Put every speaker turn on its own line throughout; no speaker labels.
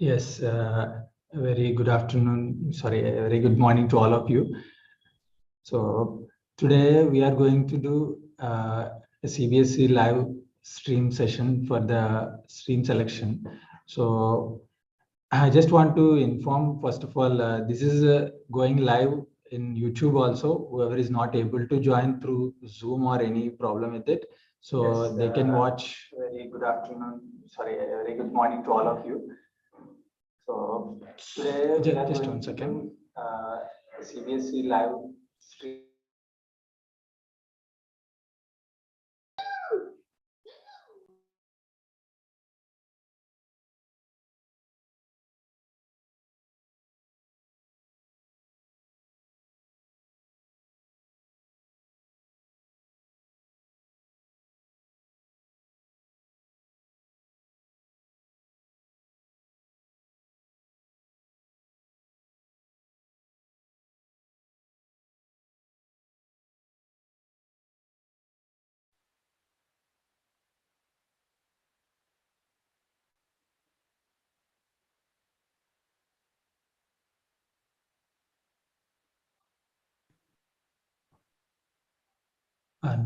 Yes, very good afternoon. Sorry, a very good morning to all of you. So today we are going to do a CBSE live stream session for the stream selection. So I just want to inform, first of all, this is going live in YouTube also. Whoever is not able to join through Zoom or any problem with it, so yes, they can watch. Very good afternoon. Sorry, a very good morning to all of you. So today, just 1 second. CBSE live stream.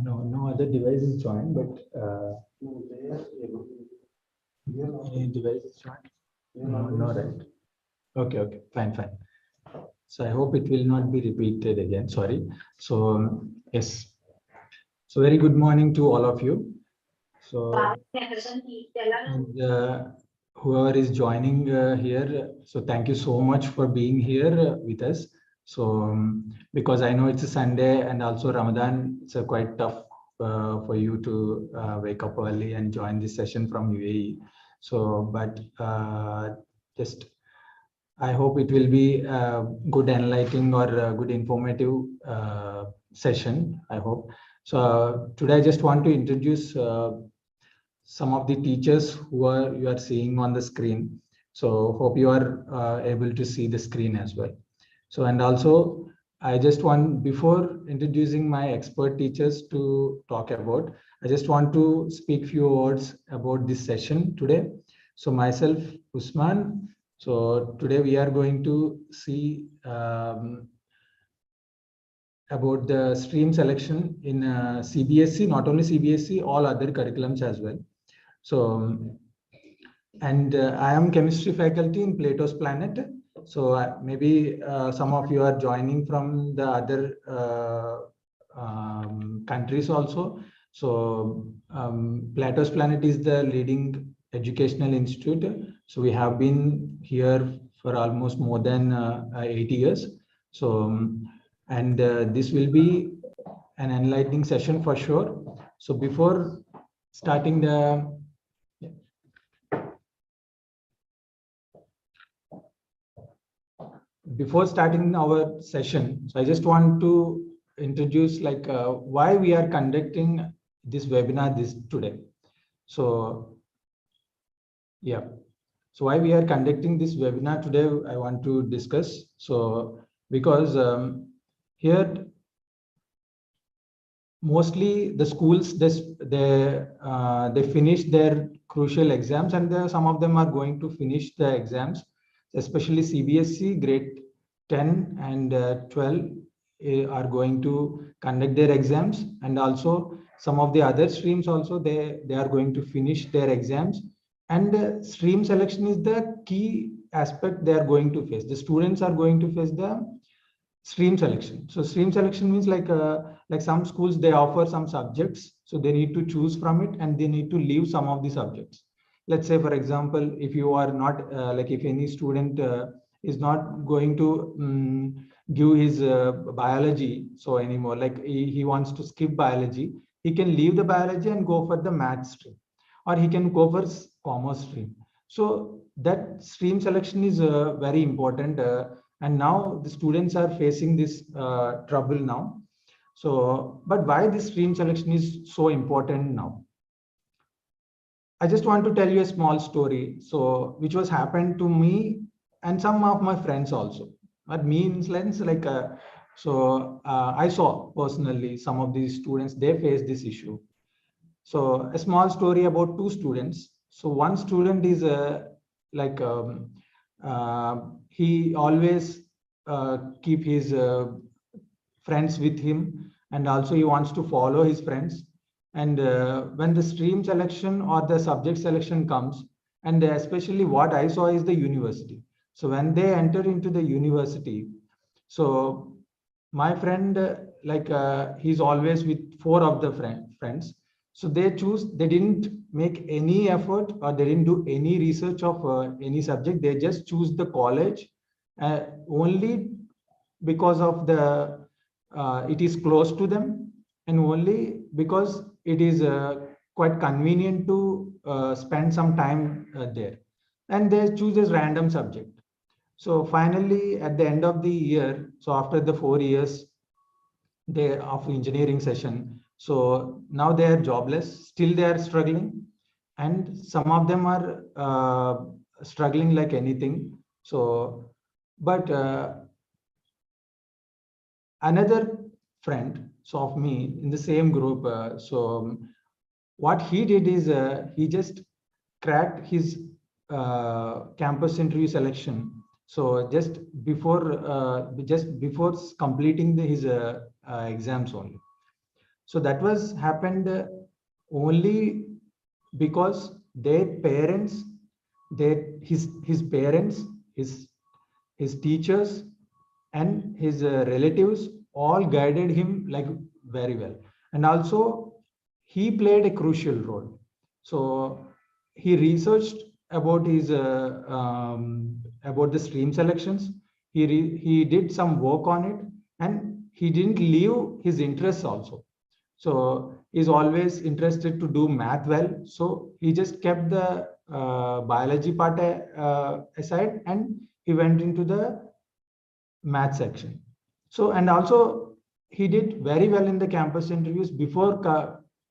No other device is joined, but any device is joined? No, right. Okay, fine. So I hope it will not be repeated again. Sorry. So yes. So very good morning to all of you. So and, whoever is joining here, so thank you so much for being here with us. So because I know it's a Sunday and also Ramadan, it's quite tough for you to wake up early and join this session from UAE. So, but just I hope it will be a good enlightening or a good informative session, I hope. So today I just want to introduce some of the teachers who you are seeing on the screen. So hope you are able to see the screen as well. So, and also I just want, before introducing my expert teachers to talk about, I just want to speak few words about this session today. So myself, Usman. So today we are going to see about the stream selection in CBSE, not only CBSE, all other curriculums as well. So, and I am chemistry faculty in Plato's Planet. So maybe some of you are joining from the other countries also. So Plato's Planet is the leading educational institute. So we have been here for almost more than 80 years. So, and this will be an enlightening session for sure. So before starting our session, so I just want to introduce like why we are conducting this webinar today. So yeah, so why we are conducting this webinar today, I want to discuss. So because here mostly the schools, they finish their crucial exams, and some of them are going to finish the exams, especially CBSE grade 10 and 12 are going to conduct their exams, and also some of the other streams also they are going to finish their exams, and stream selection is the key aspect they are going to face. The students are going to face the stream selection. So stream selection means like some schools, they offer some subjects, so they need to choose from it and they need to leave some of the subjects. Let's say, for example, if you are not like if any student is not going to give his biology so anymore, like he wants to skip biology, he can leave the biology and go for the math stream, or he can go for commerce stream. So that stream selection is very important, and now the students are facing this trouble now. So, but why this stream selection is so important now? I just want to tell you a small story, so which was happened to me and some of my friends also. But means like I saw personally some of these students, they face this issue. So a small story about two students. So one student is he always keep his friends with him, and also he wants to follow his friends. And when the stream selection or the subject selection comes, and especially what I saw is the university. So when they enter into the university, so my friend, he's always with four of the friends. So they didn't make any effort, or they didn't do any research of any subject. They just choose the college only because of the it is close to them, and only because it is quite convenient to spend some time there, and they choose a random subject. So finally, at the end of the year, so after the 4 years of engineering session, so now they are jobless, still they are struggling, and some of them are struggling like anything. So, but another friend so of me in the same group, what he did is he just cracked his campus interview selection. So just before completing his exams only. So that was happened only because their parents, his parents, his teachers, and his relatives all guided him like very well. And also he played a crucial role. So he researched about his about the stream selections. He did some work on it, and he didn't leave his interests also. So he's always interested to do math well. So he just kept the biology part aside, and he went into the math section. So, and also he did very well in the campus interviews before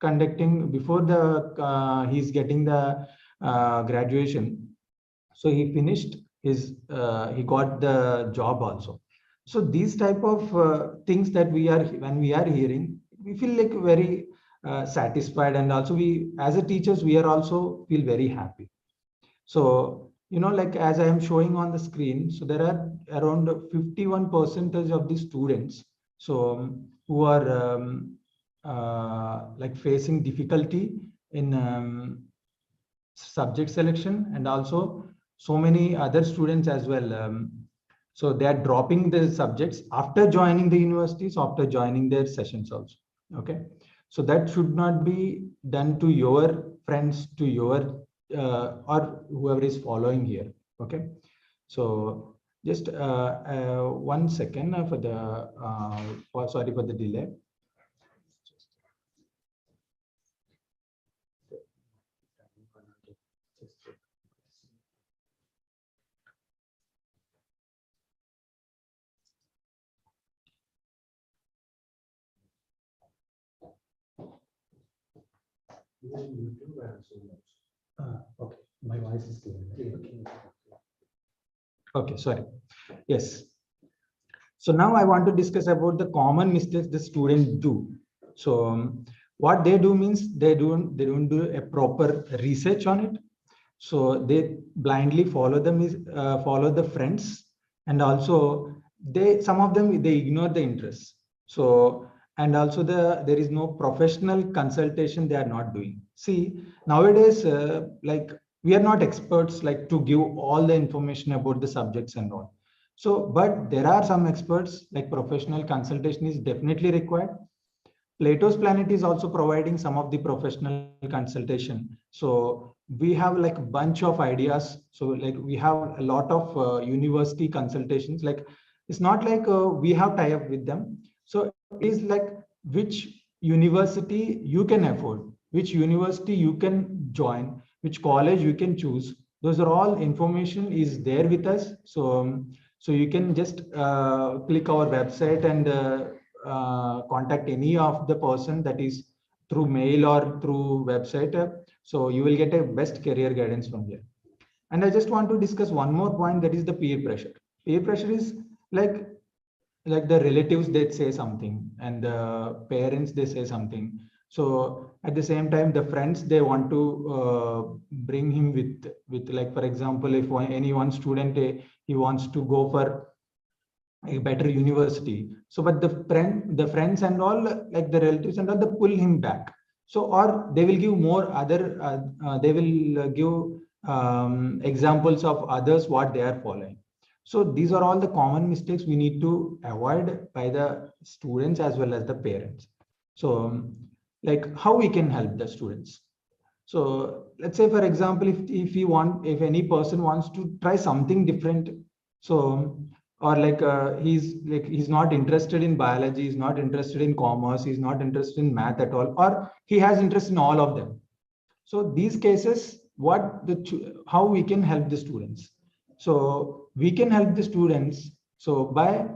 before the he's getting the graduation. So he finished his he got the job also. So these type of things that when we are hearing, we feel like very satisfied, and also we as a teachers we are also feel very happy. So like as I am showing on the screen, so there are around 51% of the students so who are like facing difficulty in subject selection, and also so many other students as well. So they are dropping the subjects after joining the universities, after joining their sessions also. Okay, so that should not be done to your friends, to your or whoever is following here. Okay, so just 1 second for the sorry for the delay. Okay, my voice is clear. Okay, sorry. Yes. So now I want to discuss about the common mistakes the students do. So what they do means they don't do a proper research on it. So they blindly follow follow the friends, and also some of them they ignore the interests. So, and also there is no professional consultation they are not doing. See, nowadays like we are not experts like to give all the information about the subjects and all. So but there are some experts, like professional consultation is definitely required. Plato's Planet is also providing some of the professional consultation. So we have like a bunch of ideas. So like we have a lot of university consultations. Like it's not like we have tie up with them. So it is like which university you can afford, which university you can join, which college you can choose. Those are all information is there with us. So so you can just click our website and contact any of the person, that is through mail or through website. So you will get a best career guidance from here. And I just want to discuss one more point, that is the peer pressure. Peer pressure is like the relatives they say something, and the parents they say something, So at the same time, the friends, they want to bring him with like, for example, if any one student, he wants to go for a better university. So, but the friends and all, like the relatives and all, they pull him back. So, or they will give more other, they will give examples of others what they are following. So these are all the common mistakes we need to avoid by the students as well as the parents. So like how we can help the students. So let's say, for example, if any person wants to try something different, so or like he's not interested in biology, he's not interested in commerce, he's not interested in math at all, or he has interest in all of them. So these cases, how we can help the students. So we can help the students so by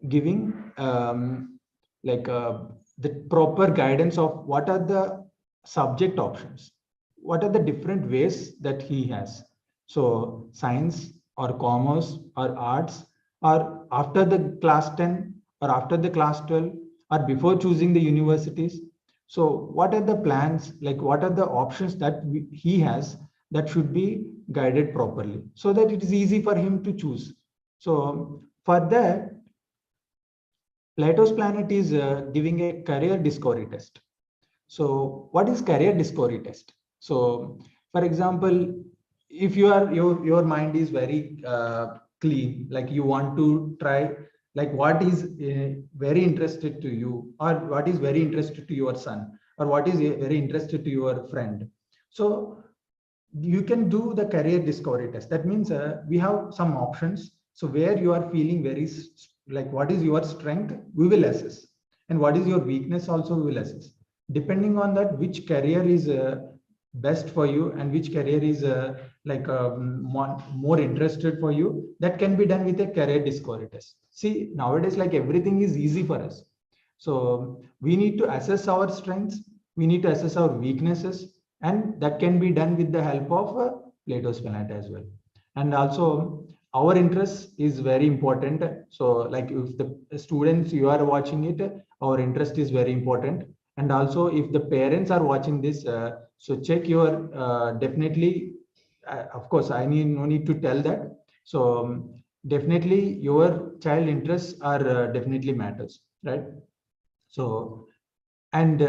giving the proper guidance of what are the subject options, what are the different ways that he has. So science or commerce or arts, or after the class 10 or after the class 12 or before choosing the universities. So what are the plans, like what are the options that he has that should be guided properly so that it is easy for him to choose. So for that, Plato's Planet is giving a career discovery test. So what is career discovery test? So for example, if your mind is very clean, like you want to try, like what is very interested to you, or what is very interested to your son, or what is very interested to your friend. So you can do the career discovery test. That means we have some options. So where you are feeling very, like what is your strength, we will assess, and what is your weakness also we will assess. Depending on that, which career is best for you and which career is more interested for you, that can be done with a career discovery test. See, nowadays, like everything is easy for us. So we need to assess our strengths, we need to assess our weaknesses, and that can be done with the help of Plato's Planet as well. And also our interest is very important. So like if the students, you are watching it, our interest is very important. And also if the parents are watching this, so check your definitely, of course, no need to tell that. So definitely your child interests are definitely matters, right? So, and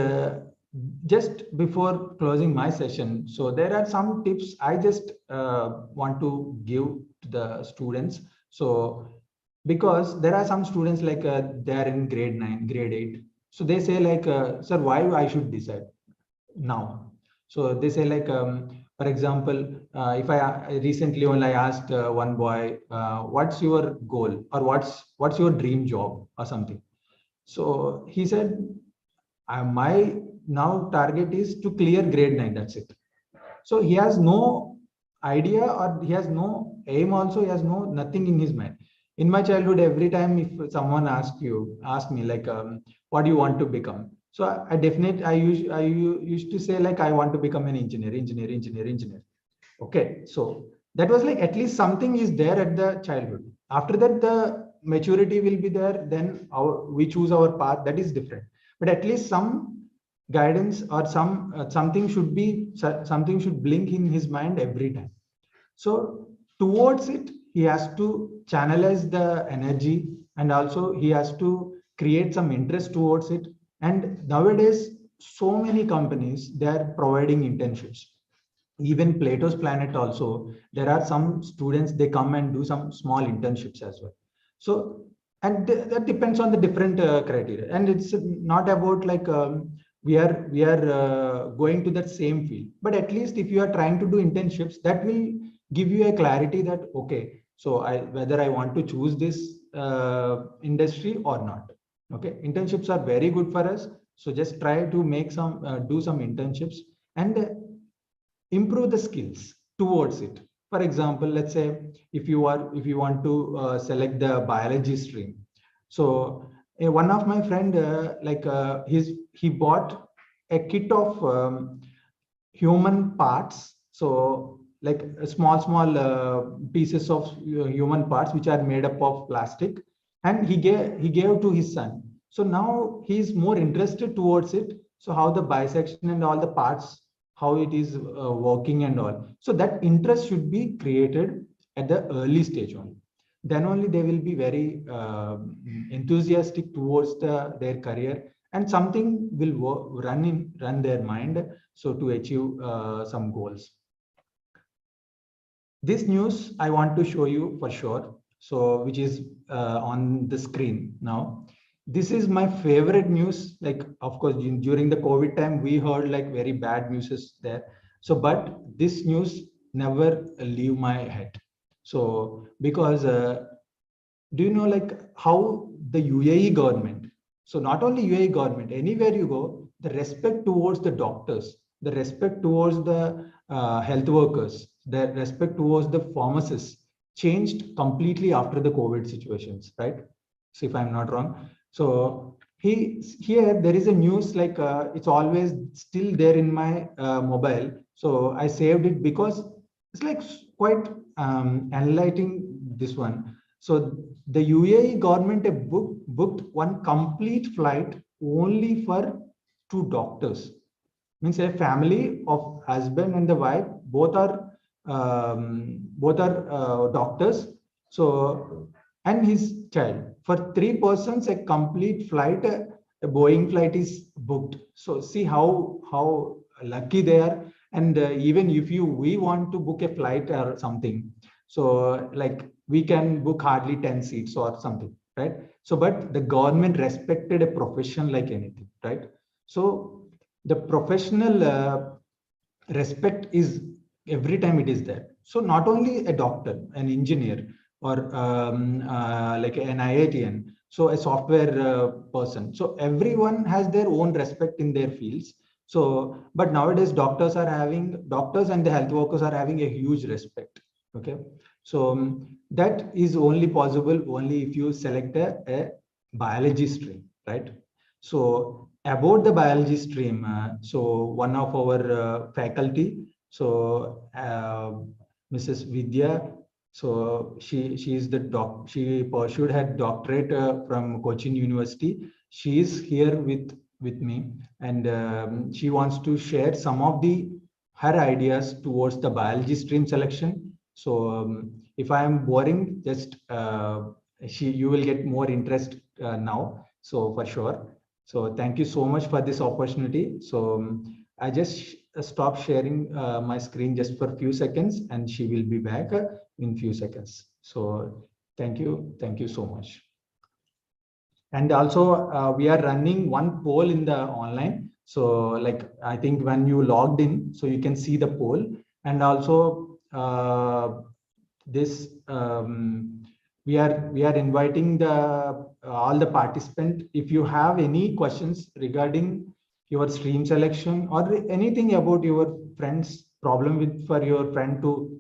just before closing my session, so there are some tips I just want to give to the students. So because there are some students like they are in grade 9, grade 8. So they say like, sir, why I should decide now? So they say like, for example, if I recently when I asked one boy, what's your goal, or what's your dream job or something? So he said, my now target is to clear grade 9. That's it. So he has no idea, or he has no aim also, he has nothing in his mind. In my childhood, every time if someone ask me like, what do you want to become? So I used to say like, I want to become an engineer. Okay. So that was like, at least something is there at the childhood. After that, the maturity will be there. Then we choose our path. That is different. But at least some guidance or something should blink in his mind every time. So towards it, he has to channelize the energy, and also he has to create some interest towards it. And nowadays, so many companies, they are providing internships. Even Plato's Planet also, there are some students, they come and do some small internships as well. So, and that depends on the different criteria. And it's not about like we are going to that same field, but at least if you are trying to do internships, that will give you a clarity that, okay, so whether I want to choose this industry or not. Okay, internships are very good for us. So just try to make do some internships and improve the skills towards it. For example, let's say if you want to select the biology stream. So one of my friend he bought a kit of human parts. So like small pieces of human parts which are made up of plastic, and he gave to his son. So now he is more interested towards it. So how the bisection and all the parts, how it is working and all. So that interest should be created at the early stage only. Then only they will be very enthusiastic towards their career, and something will run their mind, so to achieve some goals. This news I want to show you for sure, so which is on the screen now. This is my favorite news. Like, of course, during the COVID time, we heard like very bad news there. So, but this news never leave my head. So, because do you know like how the UAE government, so not only UAE government, anywhere you go, the respect towards the doctors, the respect towards the health workers, the respect towards the pharmacists changed completely after the COVID situations, right? So if I'm not wrong. So here there is a news like it's always still there in my mobile. So I saved it because it's like quite enlightening, this one. So the UAE government booked one complete flight only for 2 doctors. Means a family of husband and the wife, both are doctors. So, and his child, for 3 persons, a complete flight, a Boeing flight is booked. So see how lucky they are. And even if we want to book a flight or something, so like we can book hardly 10 seats or something, right? So but the government respected a profession like anything, right? So the professional respect is every time it is there. So not only a doctor, an engineer, or like an IITian, so a software person, so everyone has their own respect in their fields. So but nowadays doctors and the health workers are having a huge respect. Okay, so that is only possible only if you select a biology stream, right? So about the biology stream, so one of our faculty, so Mrs. Vidya, so she is the she pursued her doctorate from Cochin University. She is here with me, and she wants to share some of her ideas towards the biology stream selection. So if I am boring, just you will get more interest now. So for sure. So thank you so much for this opportunity. So I just stop sharing my screen just for a few seconds, and she will be back in few seconds. So thank you so much. And also we are running one poll in the online. So like I think when you logged in, so you can see the poll, and also this we are inviting all the participants. If you have any questions regarding your stream selection or anything about your friend's problem for your friend to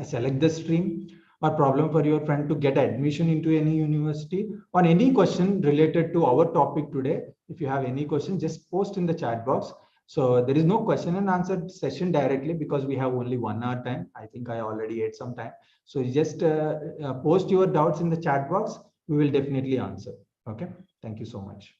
select the stream, or problem for your friend to get admission into any university, or any question related to our topic today, if you have any question, just post in the chat box. So there is no question and answer session directly because we have only 1 hour time. I think I already ate some time. So you just post your doubts in the chat box. We will definitely answer. Okay. Thank you so much.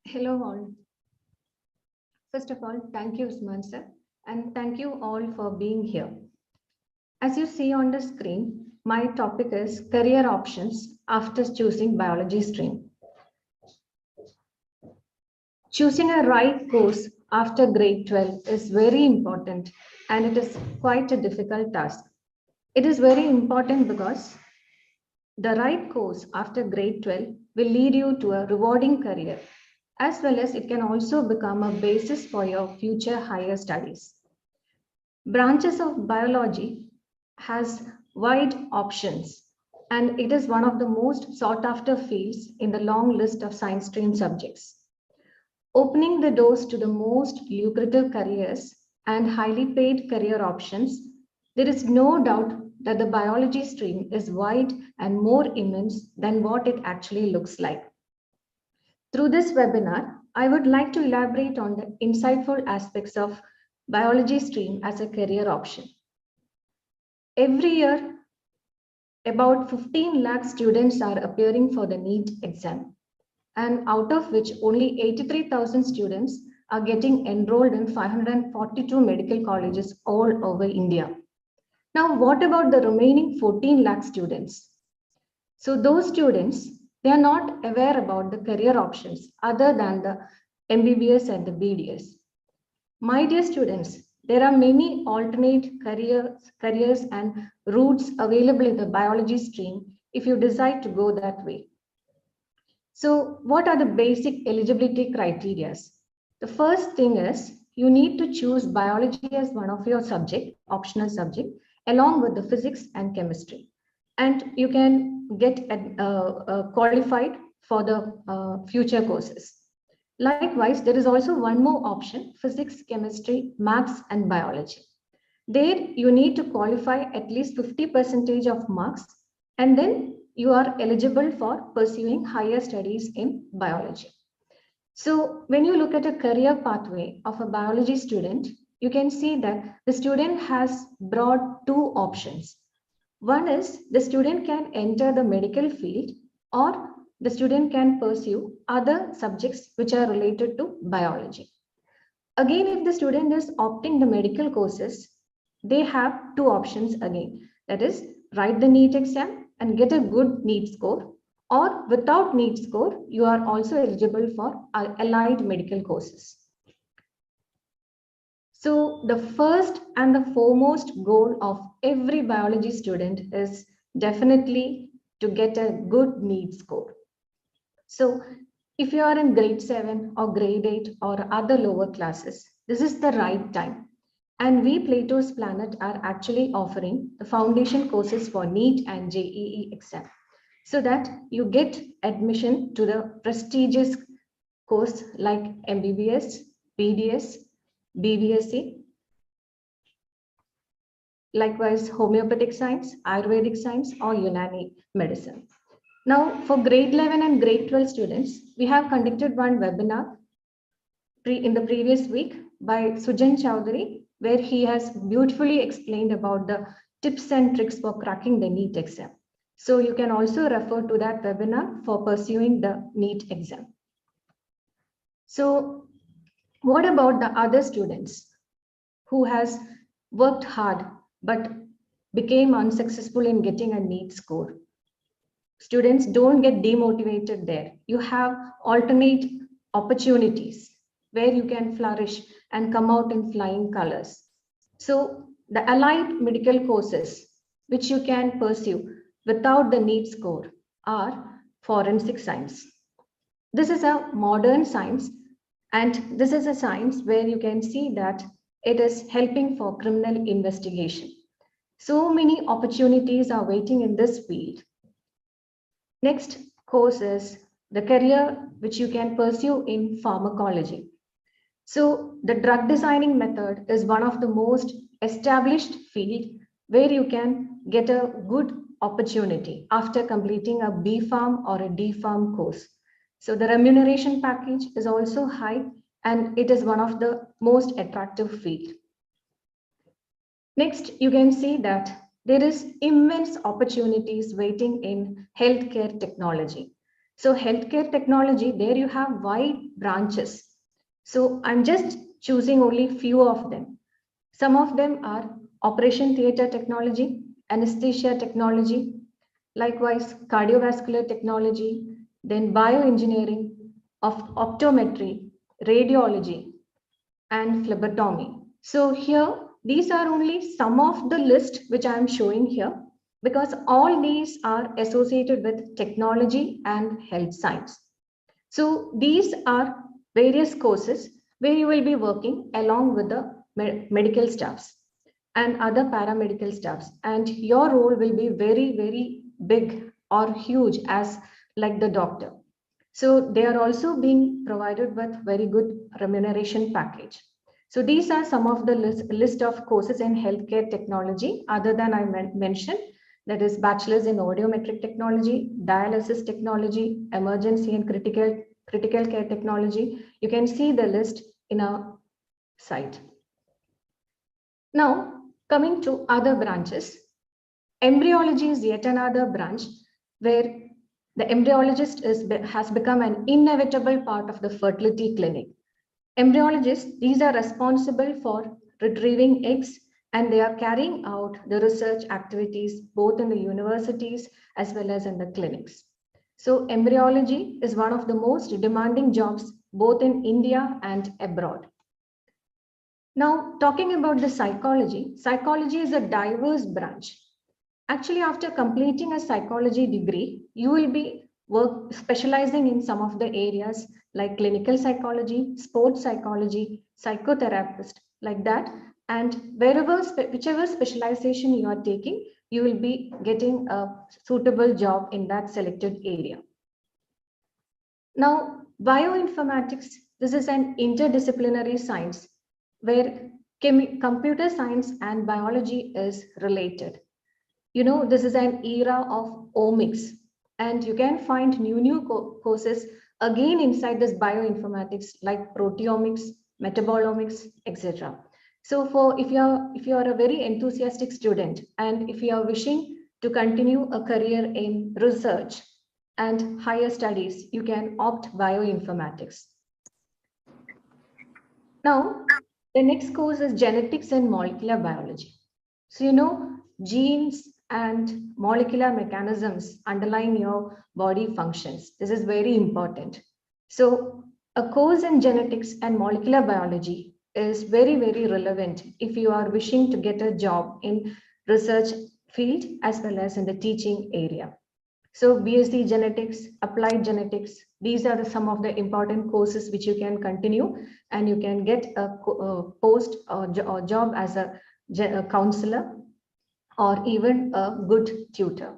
Hello all. First of all, thank you, Usman sir, and thank you all for being here. As you see on the screen, my topic is career options after choosing biology stream. Choosing a right course after grade 12 is very important, and it is quite a difficult task. It is very important because the right course after grade 12 will lead you to a rewarding career, as well as it can also become a basis for your future higher studies. Branches of biology has wide options, and it is one of the most sought after fields in the long list of science stream subjects. Opening the doors to the most lucrative careers and highly paid career options, there is no doubt that the biology stream is wide and more immense than what it actually looks like. Through this webinar, I would like to elaborate on the insightful aspects of biology stream as a career option. Every year, about 15 lakh students are appearing for the NEET exam, and out of which only 83,000 students are getting enrolled in 542 medical colleges all over India. Now, what about the remaining 14 lakh students? So those students, they are not aware about the career options other than the MBBS and the BDS. My dear students, there are many alternate careers and routes available in the biology stream if you decide to go that way. So what are the basic eligibility criteria? The first thing is you need to choose biology as one of your optional subject, along with the physics and chemistry. And you can get qualified for the future courses. Likewise, there is also one more option, physics, chemistry, maths, and biology. There you need to qualify at least 50% of marks, and then you are eligible for pursuing higher studies in biology. So when you look at a career pathway of a biology student, you can see that the student has broad two options. One is the student can enter the medical field, or the student can pursue other subjects which are related to biology. Again, if the student is opting the medical courses, they have two options again. That is, write the NEET exam and get a good NEET score, or without NEET score, you are also eligible for allied medical courses. So the first and the foremost goal of every biology student is definitely to get a good NEET score. So if you are in grade 7 or grade 8 or other lower classes, this is the right time. And we Plato's Planet are actually offering the foundation courses for NEET and JEE exam, so that you get admission to the prestigious course like MBBS, BDS, BBSc, likewise homeopathic science, Ayurvedic science, or Unani medicine. Now, for grade 11 and grade 12 students, we have conducted one webinar in the previous week by Sujan Chowdhury, where he has beautifully explained about the tips and tricks for cracking the NEET exam. So you can also refer to that webinar for pursuing the NEET exam. So what about the other students who has worked hard but became unsuccessful in getting a NEET score? Students, don't get demotivated there. You have alternate opportunities where you can flourish and come out in flying colors. So the allied medical courses which you can pursue without the NEET score are forensic science. This is a modern science, and this is a science where you can see that it is helping for criminal investigation. So many opportunities are waiting in this field. Next course is the career which you can pursue in pharmacology. So the drug designing method is one of the most established field where you can get a good opportunity after completing a B Pharm or a D Pharm course. So the remuneration package is also high, and it is one of the most attractive field. Next, you can see that there is immense opportunities waiting in healthcare technology. So healthcare technology, there you have wide branches. So I'm just choosing only few of them. Some of them are operation theater technology, anesthesia technology, likewise cardiovascular technology, then bioengineering, of optometry, radiology, and phlebotomy. So here, these are only some of the list which I am showing here, because all these are associated with technology and health science. So these are various courses where you will be working along with the medical staffs and other paramedical staffs, and your role will be very, very big or huge as like the doctor. So they are also being provided with very good remuneration package. So these are some of the list of courses in healthcare technology other than I mentioned, that is bachelor's in audiometric technology, dialysis technology, emergency and critical care technology. You can see the list in our site. Now, coming to other branches, embryology is yet another branch where the embryologist has become an inevitable part of the fertility clinic. Embryologists, these are responsible for retrieving eggs, and they are carrying out the research activities both in the universities as well as in the clinics. So embryology is one of the most demanding jobs both in India and abroad. Now, talking about the psychology, psychology is a diverse branch. Actually, after completing a psychology degree, you will be specializing in some of the areas like clinical psychology, sports psychology, psychotherapist, like that. And whichever specialization you are taking, you will be getting a suitable job in that selected area. Now, bioinformatics, this is an interdisciplinary science where computer science and biology is related. You know, this is an era of omics, and you can find new courses again inside this bioinformatics like proteomics, metabolomics, etc. So if you are a very enthusiastic student, and if you are wishing to continue a career in research and higher studies, you can opt bioinformatics. Now, the next course is genetics and molecular biology. So, you know, genes and molecular mechanisms underlying your body functions. This is very important. So a course in genetics and molecular biology is very, very relevant if you are wishing to get a job in research field as well as in the teaching area. So BSc genetics, applied genetics, these are some of the important courses which you can continue, and you can get a post or job as a counselor or even a good tutor.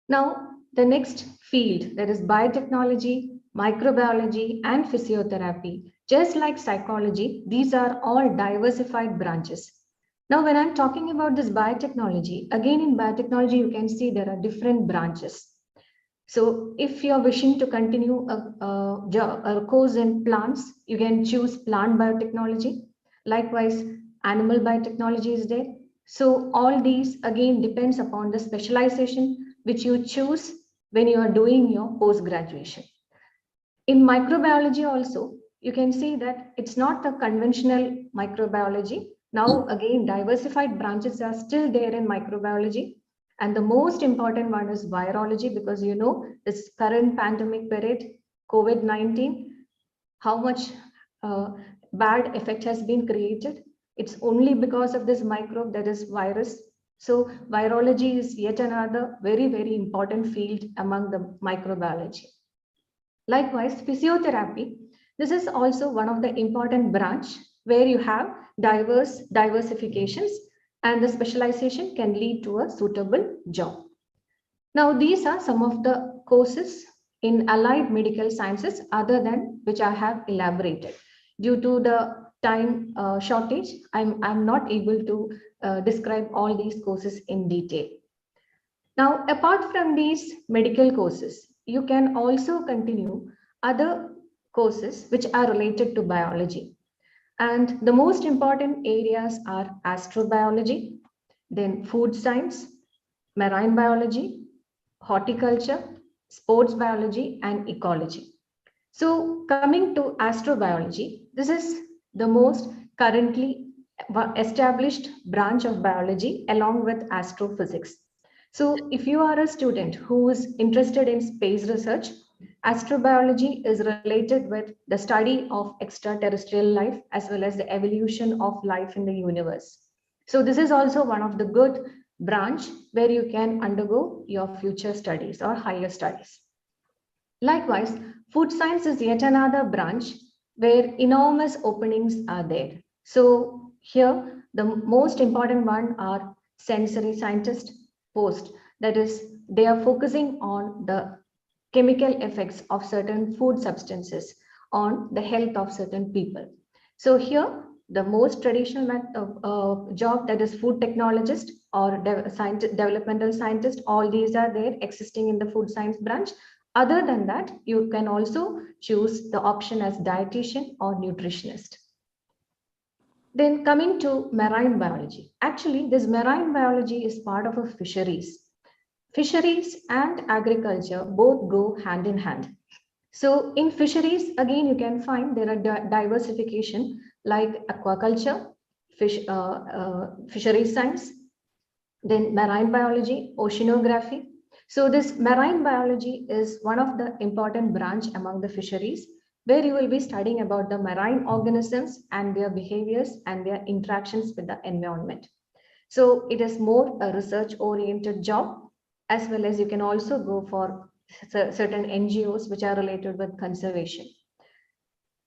Now, the next field, that is biotechnology, microbiology, and physiotherapy. Just like psychology, these are all diversified branches. Now, when I'm talking about this biotechnology, again in biotechnology, you can see there are different branches. So if you're wishing to continue a course in plants, you can choose plant biotechnology. Likewise, animal biotechnology is there. So all these again depends upon the specialization which you choose when you are doing your post-graduation. In microbiology also, you can see that it's not the conventional microbiology. Now again, diversified branches are still there in microbiology. And the most important one is virology, because you know this current pandemic period, COVID-19, how much bad effect has been created. It's only because of this microbe, that is virus. So virology is yet another very, very important field among the microbiology. Likewise, physiotherapy. This is also one of the important branch where you have diversifications, and the specialization can lead to a suitable job. Now, these are some of the courses in allied medical sciences other than which I have elaborated. Due to the time shortage, I'm not able to describe all these courses in detail. Now, apart from these medical courses, you can also continue other courses which are related to biology. And the most important areas are astrobiology, then food science, marine biology, horticulture, sports biology, and ecology. So coming to astrobiology, this is the most currently established branch of biology along with astrophysics. So if you are a student who is interested in space research, Astrobiology is related with the study of extraterrestrial life as well as the evolution of life in the universe. So this is also one of the good branch where you can undergo your future studies or higher studies. Likewise, food science is yet another branch where enormous openings are there. So here, the most important one are sensory scientists post. That is, they are focusing on the chemical effects of certain food substances on the health of certain people. So here, the most traditional job, that is food technologist or developmental scientist, all these are there existing in the food science branch. Other than that, you can also choose the option as dietitian or nutritionist. Then coming to marine biology. Actually, this marine biology is part of a fisheries. Fisheries and agriculture both go hand in hand. So in fisheries, again, you can find there are diversification like aquaculture, fisheries science, then marine biology, oceanography. So this marine biology is one of the important branch among the fisheries, where you will be studying about the marine organisms and their behaviors and their interactions with the environment. So it is more a research oriented job, as well as you can also go for certain NGOs which are related with conservation.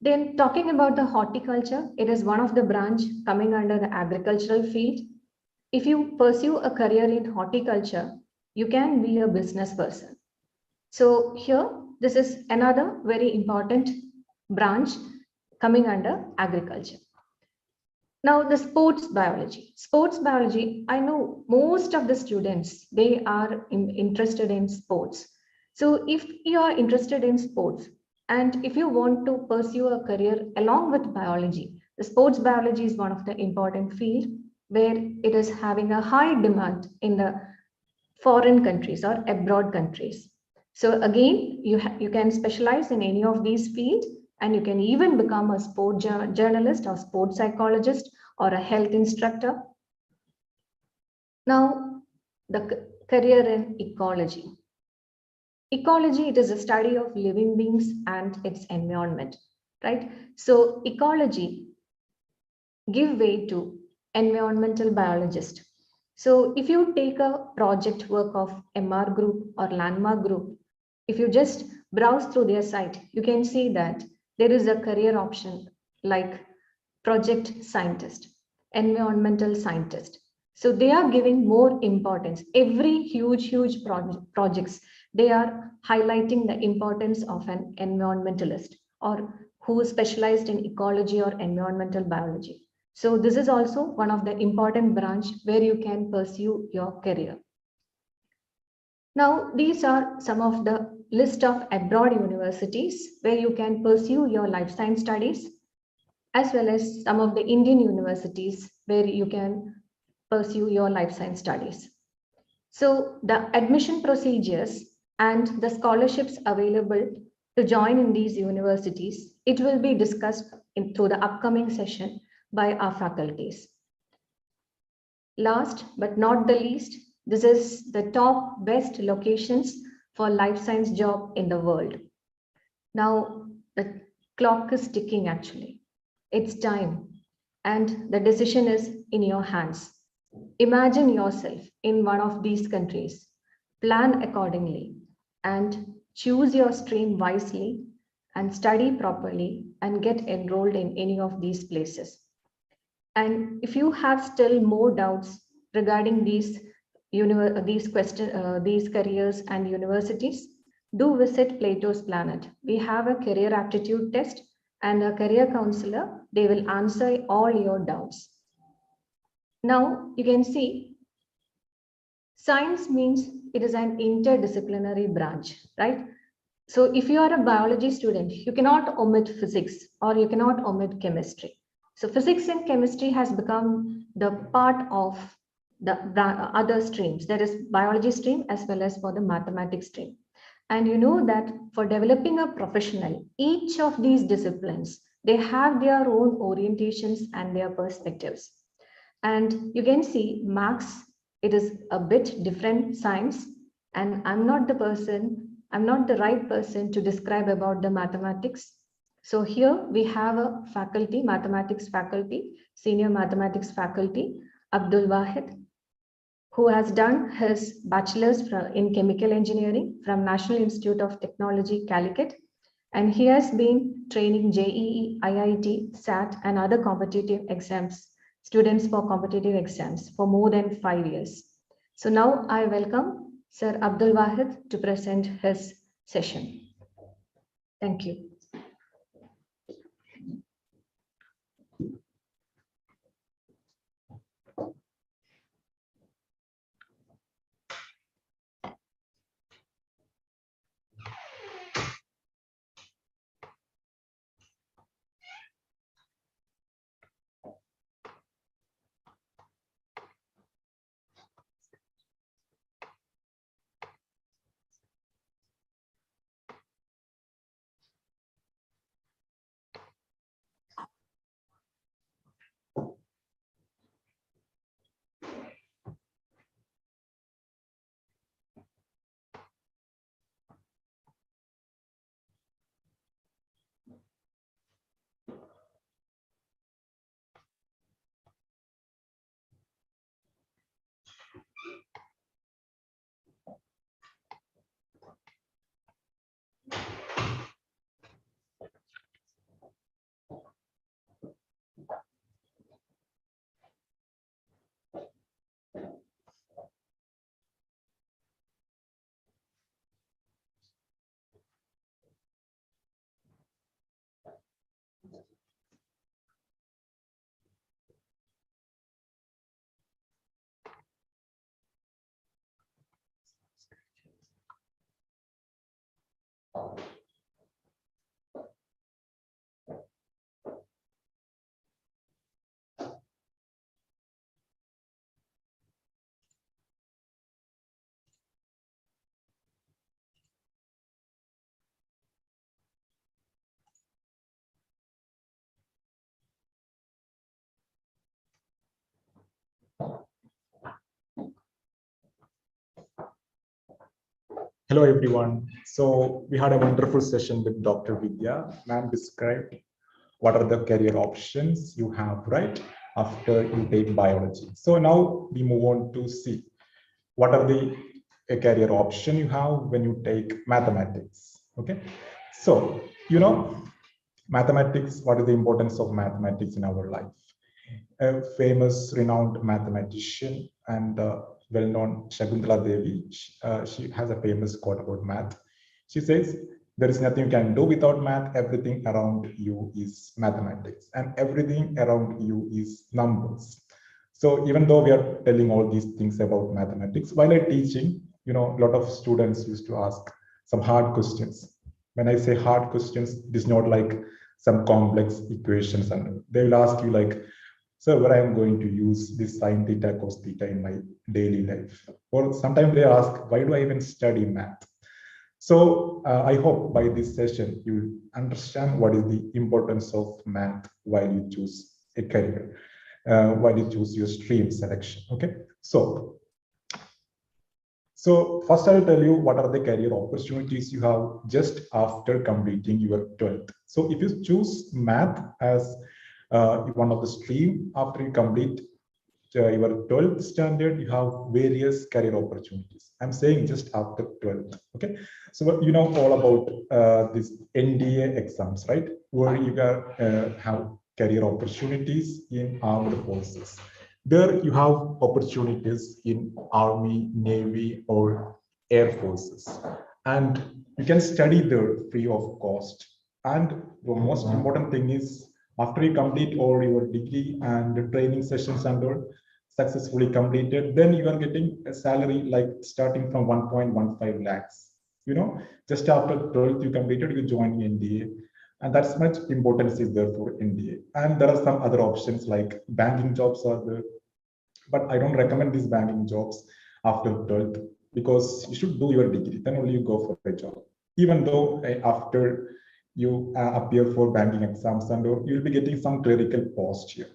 Then talking about the horticulture, it is one of the branch coming under the agricultural field. If you pursue a career in horticulture, you can be a business person. So here, this is another very important branch coming under agriculture. Now, the sports biology. Sports biology, I know most of the students, they are interested in sports. So if you are interested in sports, and if you want to pursue a career along with biology, the sports biology is one of the important field where it is having a high demand in the foreign countries or abroad countries. So again, you can specialize in any of these fields, and you can even become a sport journalist or sports psychologist or a health instructor. Now, the career in ecology. Ecology, it is a study of living beings and its environment, right? So ecology give way to environmental biologist. So if you take a project work of MR group or landmark group, if you just browse through their site, you can see that there is a career option like project scientist, environmental scientist. So they are giving more importance. Every huge projects, they are highlighting the importance of an environmentalist or who is specialized in ecology or environmental biology. So this is also one of the important branch where you can pursue your career. Now, these are some of the list of abroad universities where you can pursue your life science studies, as well as some of the Indian universities where you can pursue your life science studies. So the admission procedures and the scholarships available to join in these universities, it will be discussed through the upcoming session by our faculties. Last but not the least, this is the top best locations for life science job in the world. Now, the clock is ticking actually. It's time and the decision is in your hands. Imagine yourself in one of these countries, plan accordingly and choose your stream wisely and study properly and get enrolled in any of these places. And if you have still more doubts regarding these careers and universities, do visit Plato's Planet. We have a career aptitude test and a career counselor. They will answer all your doubts. Now you can see science means it is an interdisciplinary branch, right? So if you are a biology student, you cannot omit physics or you cannot omit chemistry. So physics and chemistry has become the part of the other streams, that is biology stream as well as for the mathematics stream. And you know that for developing a professional, each of these disciplines, they have their own orientations and their perspectives. And you can see Max, it is a bit different science, and I'm not the person I'm not the right person to describe about the mathematics. So here we have a faculty, mathematics faculty, senior mathematics faculty, Abdul Wahid, who has done his bachelor's in chemical engineering from National Institute of Technology, Calicut. And he has been training JEE, IIT, SAT, and other competitive exams, students for competitive exams for more than 5 years. So now I welcome Sir Abdul Wahid to present his session. Thank you.
Hello, everyone. So we had a wonderful session with Dr. Vidya. Ma'am described what are the career options you have, right, after you take biology. So now we move on to see what are the career option you have when you take mathematics. Okay. So, mathematics, what is the importance of mathematics in our life? A famous, renowned mathematician and well-known Shakuntala Devi, she has a famous quote about math. She says, there is nothing you can do without math. Everything around you is mathematics, and everything around you is numbers. So even though we are telling all these things about mathematics, while I'm teaching, a lot of students used to ask some hard questions. When I say hard questions, it is not like some complex equations, and they will ask you like, so where I am going to use this sine theta cos theta in my daily life. Or sometimes they ask, why do I even study math? So I hope by this session, you understand what is the importance of math while you choose a career, while you choose your stream selection. Okay. So first I'll tell you what are the career opportunities you have just after completing your 12th. So if you choose math as one of the stream after you complete your 12th standard, you have various career opportunities. I'm saying just after 12th. Okay. So you know all about this NDA exams, right? Where you have career opportunities in armed forces. There you have opportunities in Army, Navy, or Air Forces. And you can study there free of cost. And the most important thing is, after you complete all your degree and the training sessions and all successfully completed, then you are getting a salary like starting from 1.15 lakhs. Just after 12th you completed, you join NDA. And that's much importance is there for NDA. And there are some other options like banking jobs are there. But I don't recommend these banking jobs after 12th, because you should do your degree, then only you go for a job. Even though after you appear for banking exams and you'll be getting some clerical post here.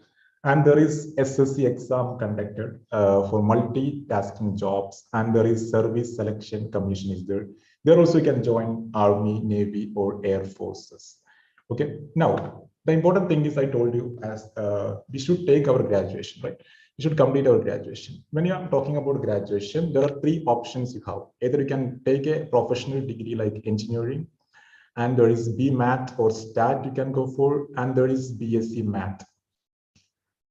And there is SSC exam conducted for multitasking jobs, and there is service selection commission is there. There also you can join Army, Navy, or Air Forces. Okay. Now, the important thing is I told you as we should take our graduation, right? We should complete our graduation. When you are talking about graduation, there are three options you have. Either you can take a professional degree like engineering, and there is BMath or STAT you can go for, and there is BSc Math.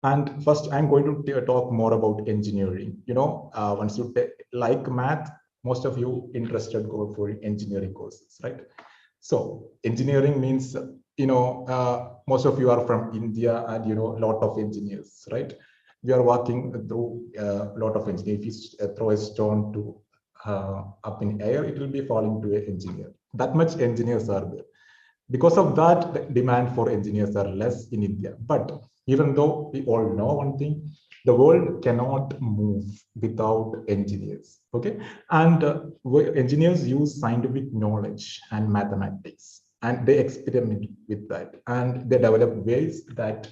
And first, I'm going to talk more about engineering. Once you like math, most of you interested go for engineering courses, right? So engineering means, most of you are from India, and a lot of engineers, right? We are working through a lot of engineers. If you throw a stone to up in air, it will be falling to an engineer. That much engineers are there. Because of that, the demand for engineers are less in India. But even though we all know one thing, the world cannot move without engineers. Okay, and engineers use scientific knowledge and mathematics, and they experiment with that, and they develop ways that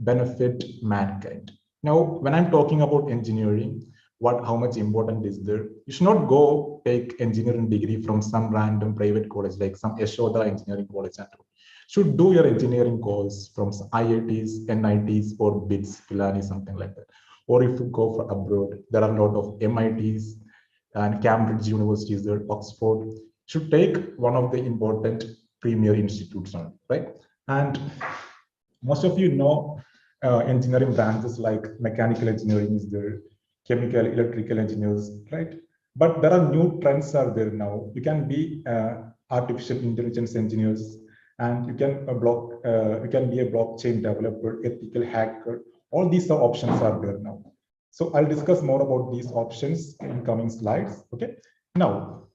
benefit mankind. Now, when I'm talking about engineering, how much important is there? You should not go take engineering degree from some random private college like some Yashoda Engineering College. Should do your engineering course from some IITs, NITs, or BITS, Pilani, something like that. Or if you go for abroad, there are a lot of MITs and Cambridge universities there, Oxford. Should take one of the important premier institutes on, right? And most of you know engineering branches like mechanical engineering is there, chemical, electrical engineers, right? But there are new trends are there now. You can be artificial intelligence engineers, and you can be a blockchain developer, ethical hacker. All these options are there now. So I'll discuss more about these options in coming slides. Okay. Now,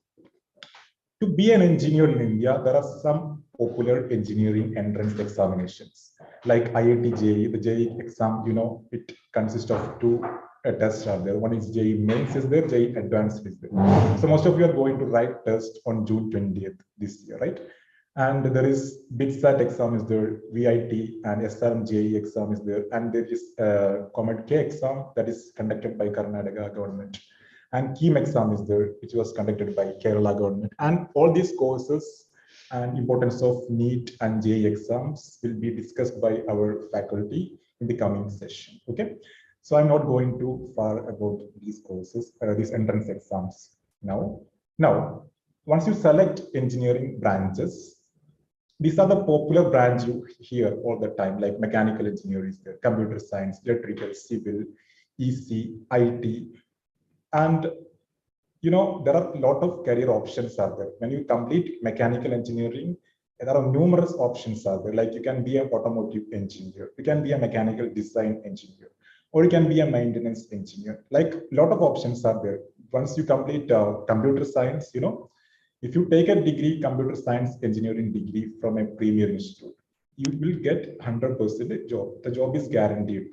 to be an engineer in India, there are some popular engineering entrance examinations like IIT JEE, the JEE exam. It consists of two tests are there. One is JEE Mains is there, JEE Advanced is there. So most of you are going to write test on June 20th this year, right? And there is BITSAT exam is there, VIT and SRM JEE exam is there, and there is Comet K exam that is conducted by Karnataka government, and KEAM exam is there, which was conducted by Kerala government. And all these courses and importance of NEET and JEE exams will be discussed by our faculty in the coming session. Okay. So I'm not going too far about these courses, these entrance exams now. Now, once you select engineering branches, these are the popular branch you hear all the time, like mechanical engineering, computer science, electrical, civil, EC, IT. And there are a lot of career options are there. When you complete mechanical engineering, there are numerous options are there. Like you can be an automotive engineer, you can be a mechanical design engineer, or you can be a maintenance engineer. Like a lot of options are there. Once you complete computer science, if you take a degree, computer science engineering degree from a premier institute, you will get 100% job. The job is guaranteed,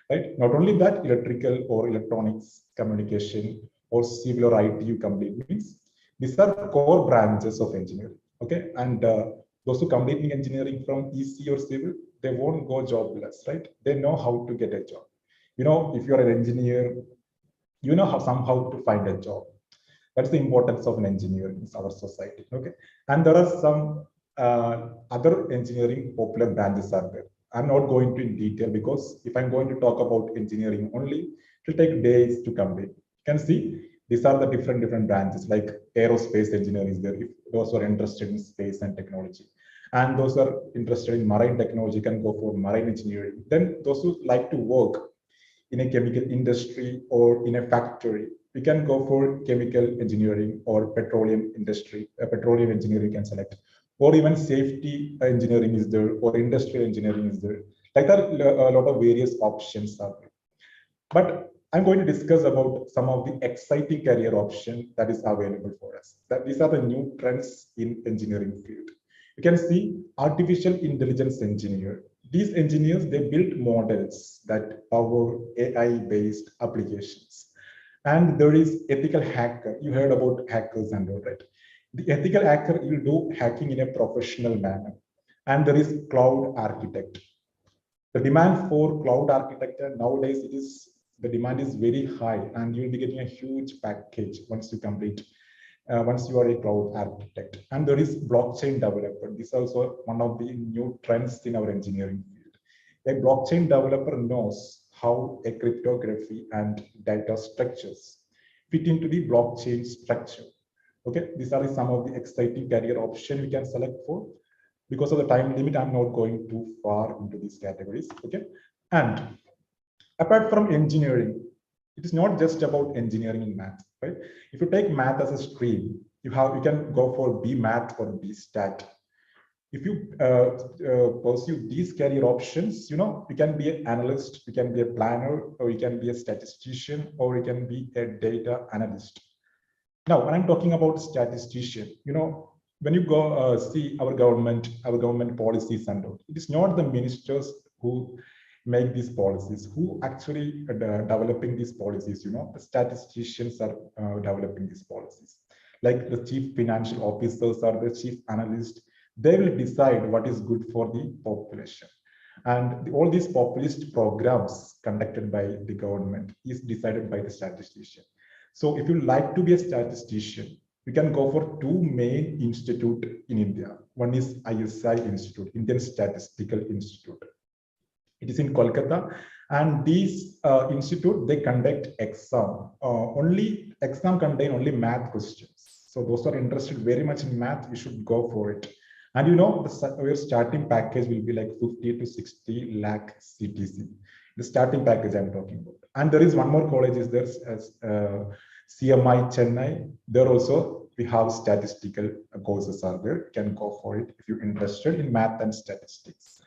right? Not only that, electrical or electronics, communication, or civil or IT you complete means these are core branches of engineering. Okay, and those who complete engineering from EC or civil, they won't go jobless, right? They know how to get a job. If you're an engineer, you know how somehow to find a job. That's the importance of an engineer in our society. Okay, and there are some other engineering popular branches are there. I'm not going to in detail because if I'm going to talk about engineering only, it will take days to complete. You can see these are the different branches, like aerospace engineering is there, if those who are interested in space and technology. And those are interested in marine technology can go for marine engineering. Then those who like to work in a chemical industry or in a factory, we can go for chemical engineering or petroleum industry. Petroleum engineering can select, or even safety engineering is there, or industrial engineering is there. Like that, a lot of various options are there. But I'm going to discuss about some of the exciting career options that is available for us. That these are the new trends in engineering field. You can see artificial intelligence engineer. These engineers, they build models that power AI-based applications. And there is ethical hacker. You heard about hackers and all, right? The ethical hacker will do hacking in a professional manner. And there is cloud architect. The demand for cloud architecture nowadays, the demand is very high, and you'll be getting a huge package once you complete once you are a cloud architect. And there is blockchain developer. This is also one of the new trends in our engineering field. A blockchain developer knows how a cryptography and data structures fit into the blockchain structure. Okay, these are some of the exciting career options we can select for. Because of the time limit, I'm not going too far into these categories. Okay, and apart from engineering, it is not just about engineering in math, right? If you take math as a stream, you can go for B math or B stat. If you pursue these career options, you can be an analyst, you can be a planner, or you can be a statistician, or you can be a data analyst. Now, when I'm talking about statistician, when you go see our government policies and all, it is not the ministers who make these policies, who actually developing these policies. The statisticians are developing these policies. Like the chief financial officers or the chief analyst, they will decide what is good for the population. And all these populist programs conducted by the government is decided by the statistician. So if you like to be a statistician, you can go for two main institutes in India. One is ISI Institute, Indian Statistical Institute. It is in Kolkata, and these institute, they conduct exam. Exam contain only math questions. So those who are interested very much in math, you should go for it. And your starting package will be like 50 to 60 lakh CTC. The starting package I'm talking about. And there is one more college is there as CMI Chennai. There also we have statistical courses are there. You can go for it if you're interested in math and statistics.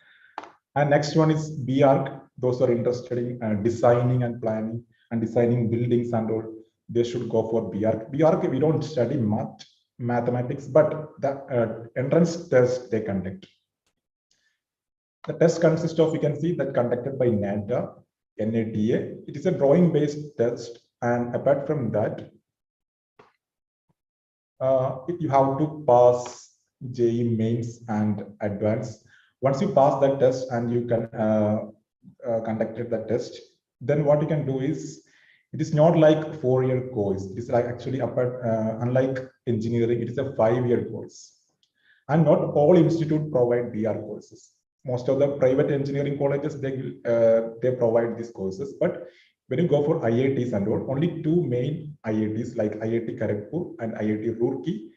And next one is BARC. Those who are interested in designing and planning and designing buildings and all, they should go for BARC. BARC, we don't study mathematics, but the entrance test they conduct. The test consists of, you can see that conducted by NADA. It is a drawing-based test, and apart from that, you have to pass JEE mains and advance. Once you pass that test and you can conducted the test, then what you can do is, it is not like 4-year course. It is like actually unlike engineering, it is a 5-year course. And not all institutes provide BR courses. Most of the private engineering colleges, they provide these courses. But when you go for IITs and all, only two main IITs like IIT Kharagpur and IIT Roorkee,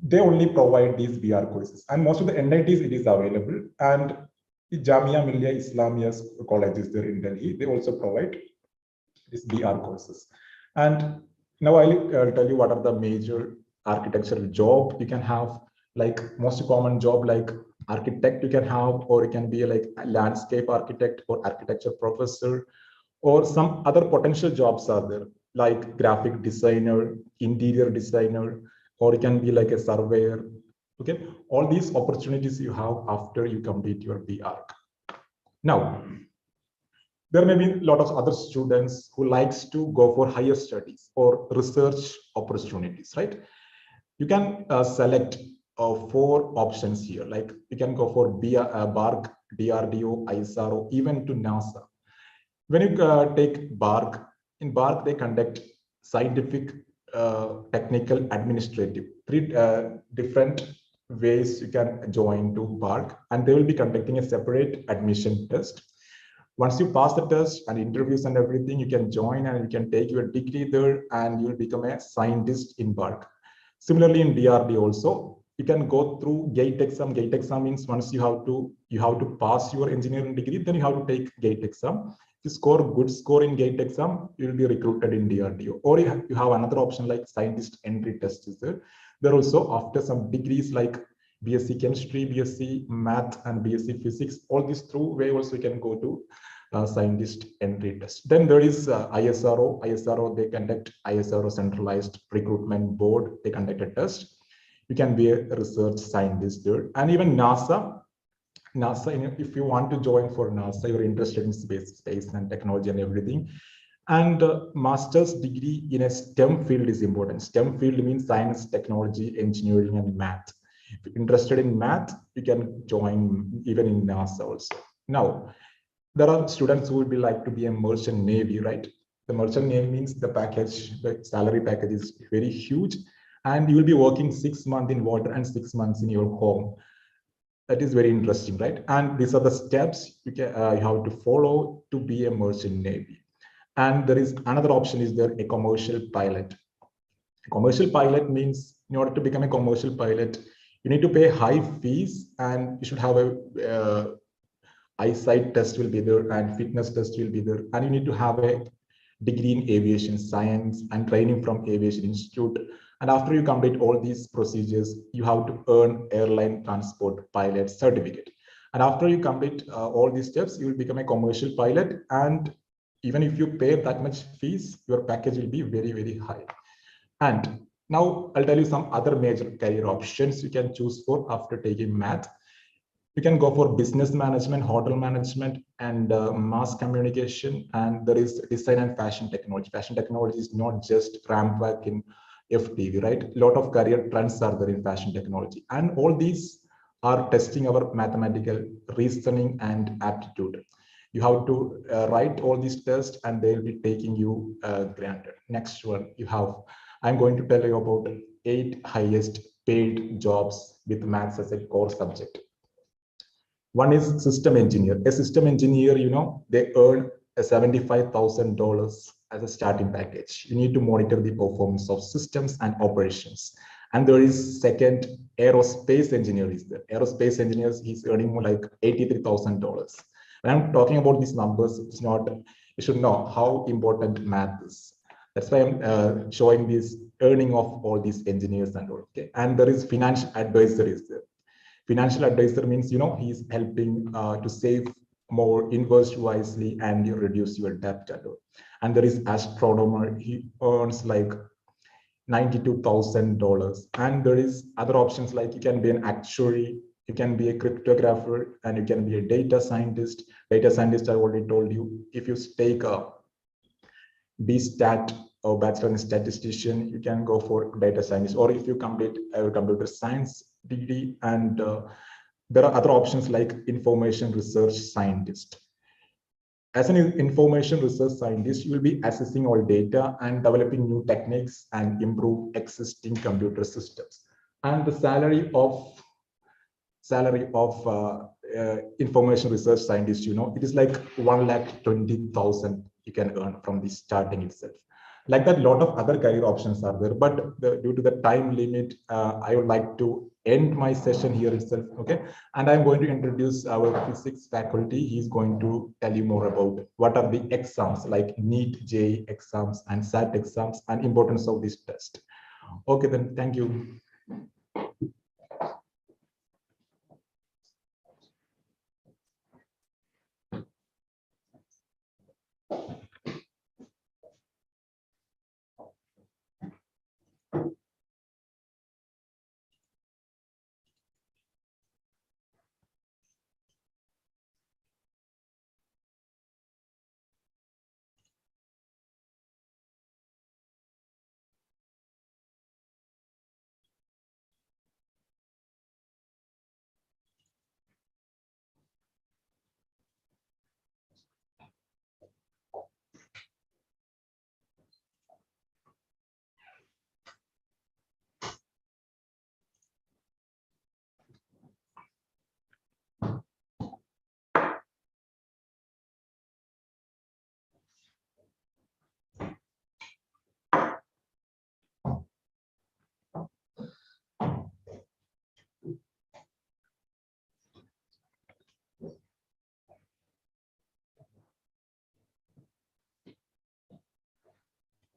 they only provide these BR courses. And most of the NITs, it is available. And the Jamia Millia Islamia colleges there in Delhi, they also provide these BR courses. And now I'll tell you what are the major architectural job you can have. Like most common job like architect you can have, or you can be like a landscape architect or architecture professor, or some other potential jobs are there like graphic designer, interior designer, or you can be like a surveyor. Okay, all these opportunities you have after you complete your BArch. Now, there may be a lot of other students who likes to go for higher studies or research opportunities, right? You can select 4 options here. Like you can go for BARC, DRDO, ISRO, even to NASA. When you take BARC, in BARC they conduct scientific, technical, administrative, 3 different ways you can join to BARC, and they will be conducting a separate admission test. Once you pass the test and interviews and everything, you can join and you can take your degree there and you will become a scientist in BARC. Similarly, in DRD also, you can go through GATE exam. GATE exam means once you have to pass your engineering degree, then you have to take GATE exam. If you score good score in GATE exam, you will be recruited in DRDO. Or you have another option like scientist entry test is there. There also, after some degrees like BSc Chemistry, BSc Math, and BSc Physics, all these through way also you can go to scientist entry test. Then there is ISRO. ISRO, they conduct ISRO Centralized Recruitment Board. They conduct a test. You can be a research scientist there. And even NASA, if you want to join for NASA, you're interested in space and technology and everything. And master's degree in a STEM field is important. STEM field means science, technology, engineering, and math. If you're interested in math, you can join even in NASA also. Now, there are students who would be like to be a merchant navy, right? The merchant navy means the package, the salary package is very huge. and you will be working 6 months in water and 6 months in your home. That is very interesting, right? And these are the steps you have to follow to be a merchant navy. And there is another option, is there a commercial pilot. A commercial pilot means in order to become a commercial pilot, you need to pay high fees, and you should have a eyesight test will be there, and fitness test will be there, and you need to have a degree in aviation science and training from Aviation Institute. And after you complete all these procedures, you have to earn airline transport pilot certificate. And after you complete all these steps, you will become a commercial pilot. And even if you pay that much fees, your package will be very, very high. And now I'll tell you some other major career options you can choose for after taking math. You can go for business management, hotel management, and mass communication. And there is design and fashion technology. Fashion technology is not just ramp back in FTV, right? A lot of career trends are there in fashion technology. And all these are testing our mathematical reasoning and aptitude. You have to write all these tests, and they'll be taking you granted. Next one, I'm going to tell you about 8 highest paid jobs with maths as a core subject. One is system engineer. A system engineer, they earn $75,000 as a starting package. You need to monitor the performance of systems and operations. And there is second, aerospace engineer is there. Aerospace engineers, he's earning more like $83,000. When I'm talking about these numbers, it's not, you should know how important math is. That's why I'm showing this earning of all these engineers and all. Okay. And there is financial advisor is there. Financial advisor means, he's helping to save more, invest wisely, and you reduce your debt. And there is astronomer. He earns like $92,000. And there is other options, like you can be an actuary, you can be a cryptographer, and you can be a data scientist. Data scientist, I already told you, if you take a BStat or Bachelor in Statistician, you can go for data scientist. Or if you complete a computer science degree, and there are other options like information research scientist. As an information research scientist, you will be assessing all data and developing new techniques and improve existing computer systems. And the salary of information research scientist, it is like 1,20,000 you can earn from the starting itself. Like that, a lot of other career options are there, but due to the time limit, I would like to end my session here itself. Okay, and I'm going to introduce our physics faculty. He's going to tell you more about what are the exams like NEET, JEE exams, and SAT exams, and importance of this test. Okay, then thank you.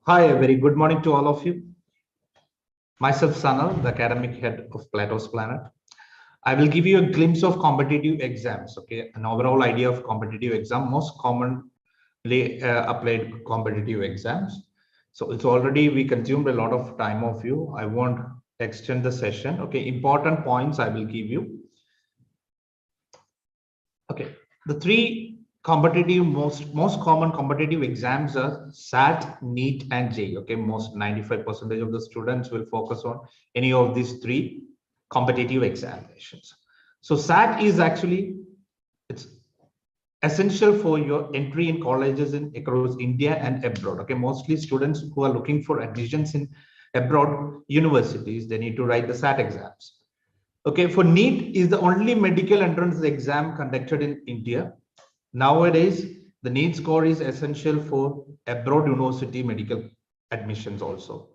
Hi, a very good morning to all of you. Myself, Sanal, the academic head of Plato's Planet. I will give you a glimpse of competitive exams, okay, an overall idea of competitive exam, most commonly applied competitive exams. So it's already, we consumed a lot of time of you. I won't extend the session. Okay, important points I will give you. Okay, the three competitive most common competitive exams are SAT, NEET, and JEE. Okay, most 95% of the students will focus on any of these three competitive examinations. So SAT is actually, it's essential for your entry in colleges across India and abroad. Okay, mostly students who are looking for admissions in abroad universities, they need to write the SAT exams. Okay, for NEET is the only medical entrance exam conducted in India. Nowadays, the NEET score is essential for abroad university medical admissions also.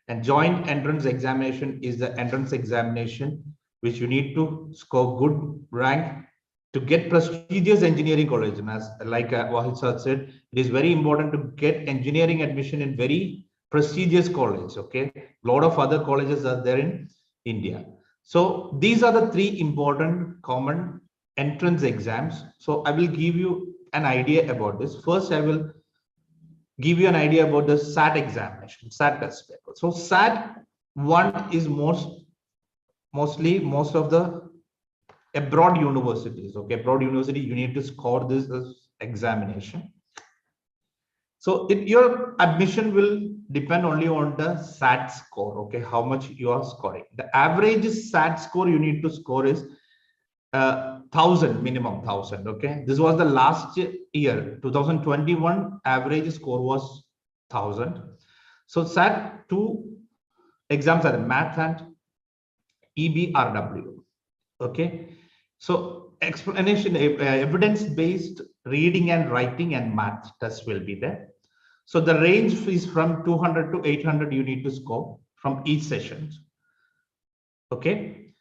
And joint entrance examination is the entrance examination which you need to score good rank to get prestigious engineering college. And as like Wahid sir said, it is very important to get engineering admission in very prestigious college. Okay, a lot of other colleges are there in India. So these are the three important common entrance exams. So I will give you an idea about this. First, I will give you an idea about the SAT examination, SAT test paper. So SAT 1 is mostly most of the abroad universities. Okay, abroad university, you need to score this examination. So your admission will depend only on the SAT score. Okay, how much you are scoring. The average SAT score you need to score is 1000, minimum 1000. Okay, this was the last year, 2021 average score was 1000. So SAT 2 exams are math and EBRW. Okay, so explanation, evidence-based reading and writing and math tests will be there. So the range is from 200 to 800 you need to score from each session. Okay,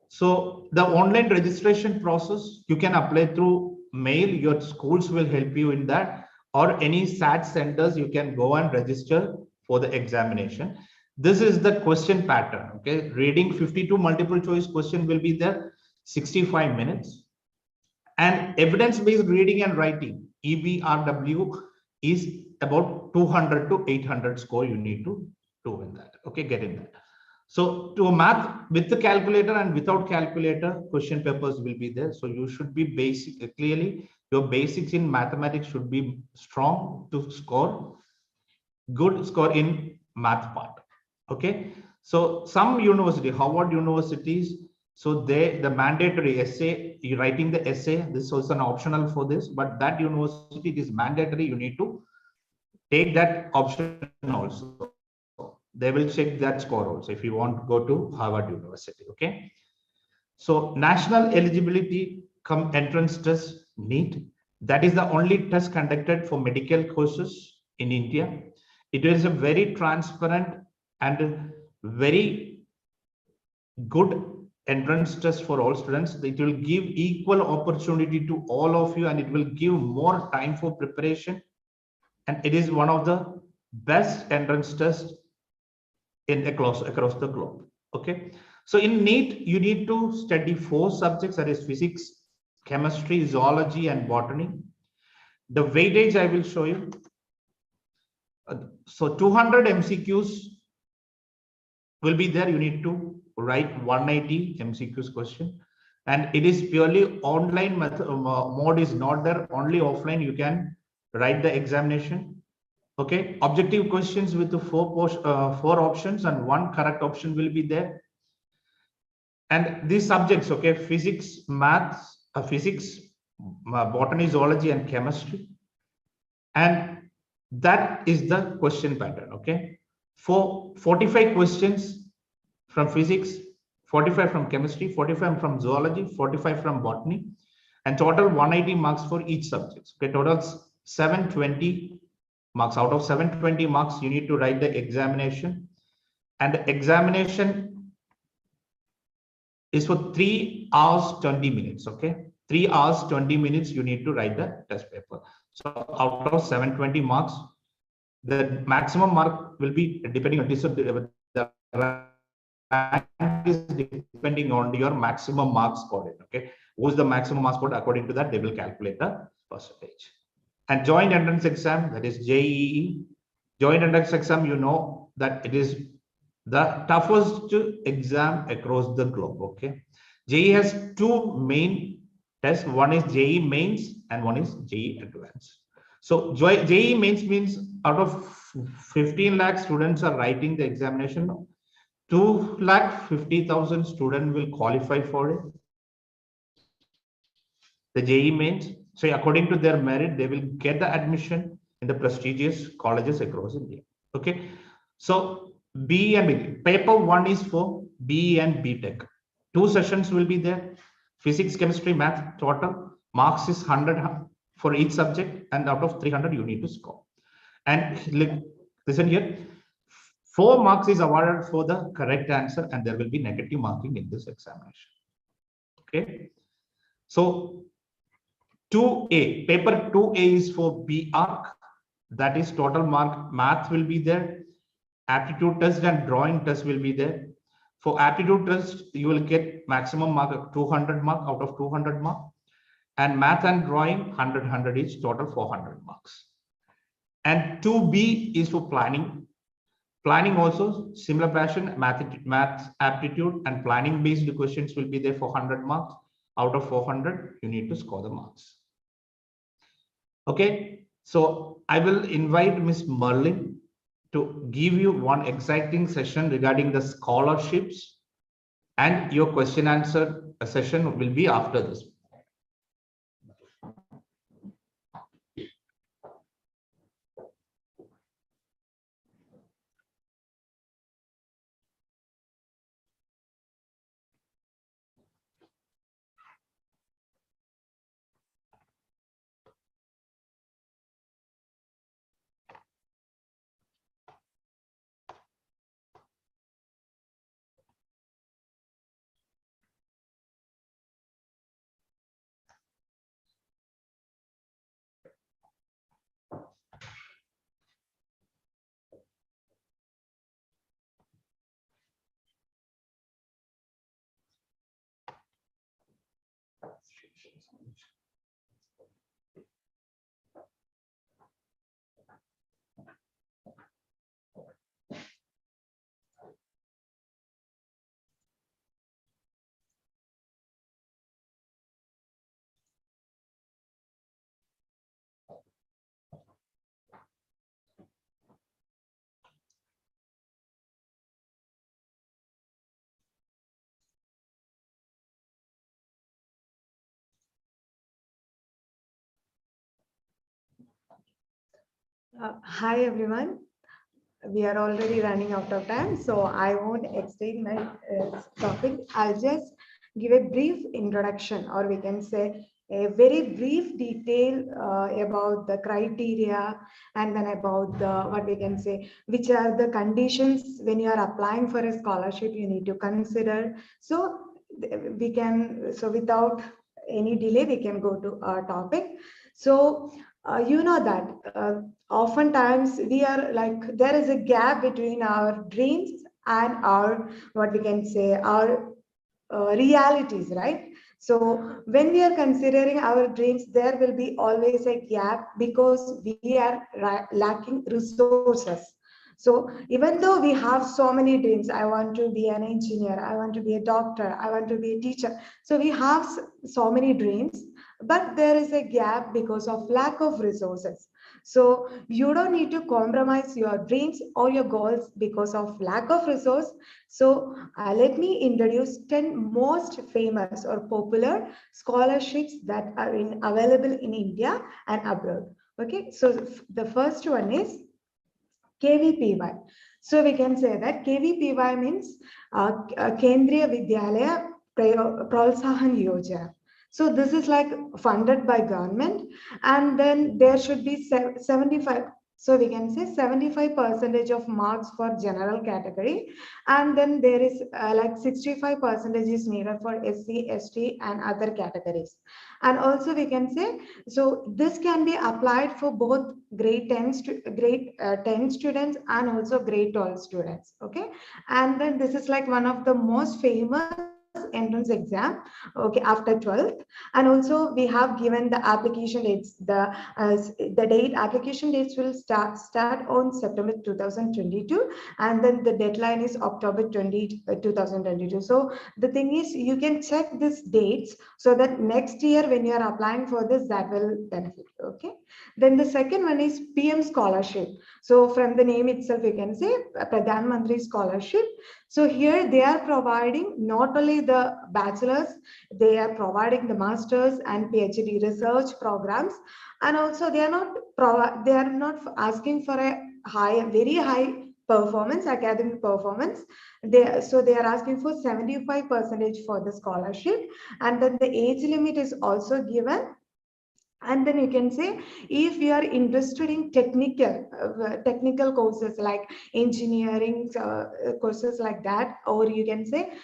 so the online registration process, you can apply through mail. Your schools will help you in that, or any SAT centers you can go and register for the examination. This is the question pattern. Okay, reading 52 multiple choice question will be there, 65 minutes. And evidence-based reading and writing, EBRW, is about 200 to 800 score you need to do in that. Okay, get in that. So to math with the calculator and without calculator, question papers will be there. So you should be basic, clearly your basics in mathematics should be strong to score good score in math part. Okay, so some university, Harvard universities, so the mandatory essay, you writing the essay, this was an optional for this, but that university, it is mandatory, you need to take that option also. They will check that score also if you want to go to Harvard University. Okay, so national eligibility come entrance test, NEET, that is the only test conducted for medical courses in India. It is a very transparent and very good entrance test for all students. It will give equal opportunity to all of you, and it will give more time for preparation. And it is one of the best entrance tests across the globe. Okay, so in NEET you need to study 4 subjects, that is physics, chemistry, zoology and botany. The weightage I will show you. So 200 MCQs will be there. You need to write 180 MCQs question, and it is purely online method. Mode is not there, only offline you can write the examination. Okay, objective questions with the 4 options and 1 correct option will be there. And these subjects, okay, physics, maths, physics, botany, zoology and chemistry, and that is the question pattern. Okay, for 45 questions from physics, 45 from chemistry, 45 from zoology, 45 from botany, and total 180 marks for each subject. Okay, total 720 marks. Out of 720 marks, you need to write the examination, and the examination is for 3 hours 20 minutes. Okay, 3 hours 20 minutes you need to write the test paper. So out of 720 marks, the maximum mark will be depending on this. The rank is depending on your maximum marks scored. Okay, who's the maximum marks scored? According to that, they will calculate the percentage. And joint entrance exam, that is JEE. Joint entrance exam, you know that it is the toughest exam across the globe. Okay, JEE has 2 main tests. One is JEE mains and one is JEE advanced. So JEE mains means out of 15 lakh students are writing the examination, 250,000 students will qualify for it. The JEE mains. So according to their merit, they will get the admission in the prestigious colleges across India. Okay, so B and B. Paper 1 is for B and B Tech. 2 sessions will be there. Physics, chemistry, math, total. Marks is 100 for each subject, and out of 300 you need to score. And listen here, 4 marks is awarded for the correct answer, and there will be negative marking in this examination. Okay. So 2A, paper 2A is for B Arc. That is total mark. Math will be there. Aptitude test and drawing test will be there. For aptitude test, you will get maximum mark of 200 mark out of 200 mark. And math and drawing 100 each, total 400 marks. And 2B is for planning. Planning also similar fashion, math aptitude and planning based questions will be there for 100 marks. Out of 400, you need to score the marks. Okay, so I will invite Miss Merlin to give you one exciting session regarding the scholarships, and your question answer session will be after this.
Hi everyone. We are already running out of time, so I won't extend my topic. I'll just give a brief introduction, or we can say a very brief detail about the criteria, and then about the what we can say, which are the conditions when you are applying for a scholarship you need to consider. So we can, so without any delay, we can go to our topic. So you know that oftentimes we are like, there is a gap between our dreams and our, what we can say, our realities, right? So when we are considering our dreams, there will be always a gap because we are lacking resources. So even though we have so many dreams, I want to be an engineer, I want to be a doctor, I want to be a teacher. So we have so many dreams, but there is a gap because of lack of resources. So you don't need to compromise your dreams or your goals because of lack of resource. So let me introduce 10 most famous or popular scholarships that are available in India and abroad. Okay, so the first one is KVPY. So we can say that KVPY means Kendriya Vidyalaya Protsahan Yojana. So this is like funded by government, and then there should be 75. So we can say 75% of marks for general category, and then there is like 65% is needed for SC, ST, and other categories. And also we can say, so this can be applied for both grade 10 students and also grade 12 students. Okay, and then this is like one of the most famous entrance exam, okay, after 12th. And also we have given the application dates. The application dates will start on September 2022, and then the deadline is October 2022. So the thing is, you can check these dates so that next year when you are applying for this, that will benefit. Okay, then the second one is PM scholarship. So from the name itself, you can say Pradhan Mantri scholarship. So here they are providing not only the bachelor's, they are providing the master's and PhD research programs, and also they are not asking for a very high performance, academic performance. So they are asking for 75% for the scholarship, and then the age limit is also given. And then you can say, if you are interested in technical courses like engineering courses like that, or you can say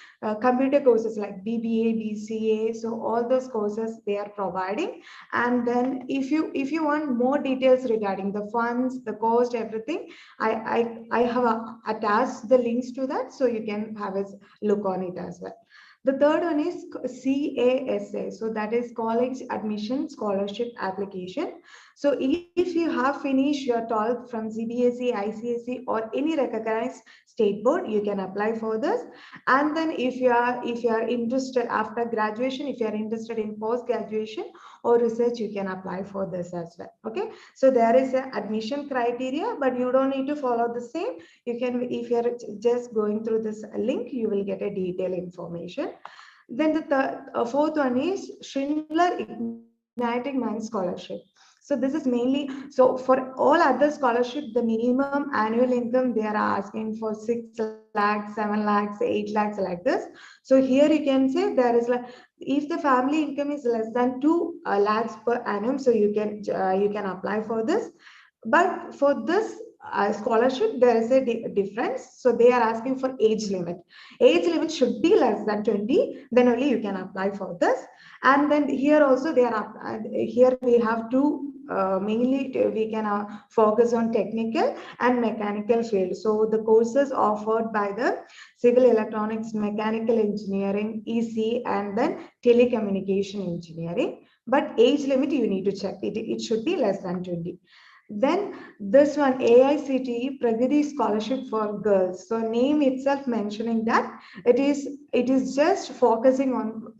computer courses like BBA, BCA, so all those courses they are providing. And then if you want more details regarding the funds, the cost, everything, I have attached the links to that, so you can have a look on it as well. The third one is CASA. So that is College Admission Scholarship Application. So if you have finished your 12th from CBSE, ICSE, or any recognized state board, you can apply for this. And then if you are interested after graduation, if you are interested in post graduation or research, you can apply for this as well. Okay. So there is an admission criteria, but you don't need to follow the same. You can, if you are just going through this link, you will get a detailed information. Then the fourth one is Schindler Igniting Minds Scholarship. So this is mainly, so for all other scholarship, the minimum annual income, they are asking for 6 lakhs, 7 lakhs, 8 lakhs like this. So here you can say there is like, if the family income is less than 2 lakhs per annum, so you can apply for this. But for this scholarship, there is a difference. So they are asking for age limit. Age limit should be less than 20, then only you can apply for this. And then here also they are here we have two mainly we can focus on technical and mechanical field. So the courses offered by the civil electronics, mechanical engineering, EC, and then telecommunication engineering. But age limit you need to check it. It should be less than 20. Then this one, AICTE Pragati Scholarship for Girls. So name itself mentioning that it is just focusing on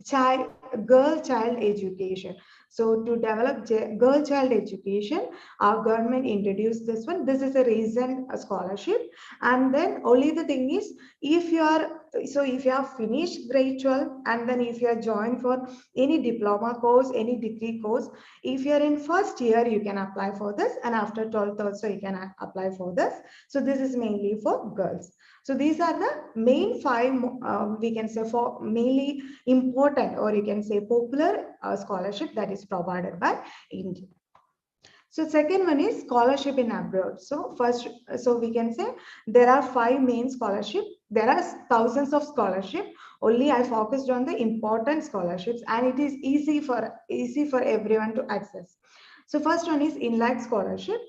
girl child education. So to develop girl child education, our government introduced this one. This is a recent scholarship. And then only the thing is, if you have finished grade 12 and then if you are joined for any diploma course, any degree course, if you are in first year, you can apply for this, and after 12th also you can apply for this. So this is mainly for girls. So these are the main 5 we can say for mainly important, or you can say popular scholarship that is provided by India. So second one is scholarship in abroad. So first, so we can say there are 5 main scholarship. There are thousands of scholarship. Only I focused on the important scholarships, and it is easy for everyone to access. So first one is inland scholarship.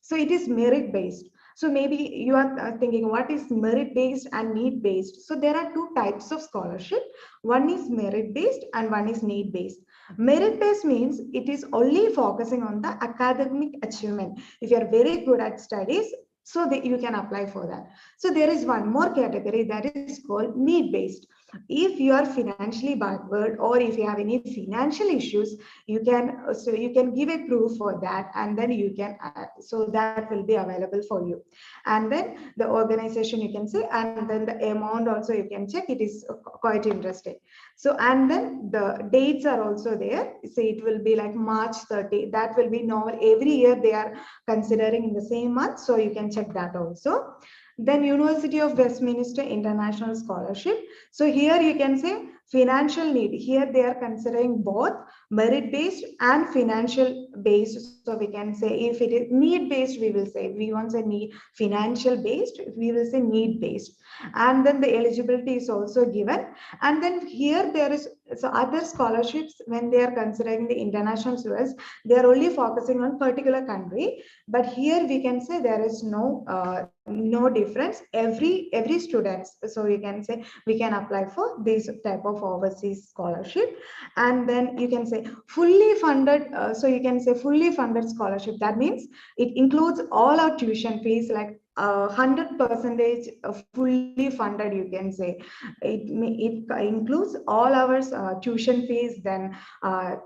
So it is merit based. So maybe you are thinking, what is merit based and need based? So there are 2 types of scholarship. One is merit based and one is need based. Merit based means it is only focusing on the academic achievement. If you are very good at studies, so that you can apply for that. So there is one more category that is called need based. If you are financially backward, or if you have any financial issues, you can give a proof for that, and then you can so that will be available for you. And then the organization you can say, and then the amount also you can check. It is quite interesting. So and then the dates are also there. So it will be like March 30. That will be normal. Every year they are considering in the same month, so you can check that also. Then University of Westminster International Scholarship. So here you can say financial need. Here they are considering both merit based and financial based. So we can say if it is need based, we will say we want to need financial based, we will say need based. And then the eligibility is also given. And then here there is so other scholarships, when they are considering the international students, they are only focusing on particular country. But here we can say there is no difference. Every student, so we can say we can apply for this type of overseas scholarship. And then you can say fully funded. So you can say fully funded scholarship. That means it includes all our tuition fees, like 100% fully funded. You can say it includes all our tuition fees, then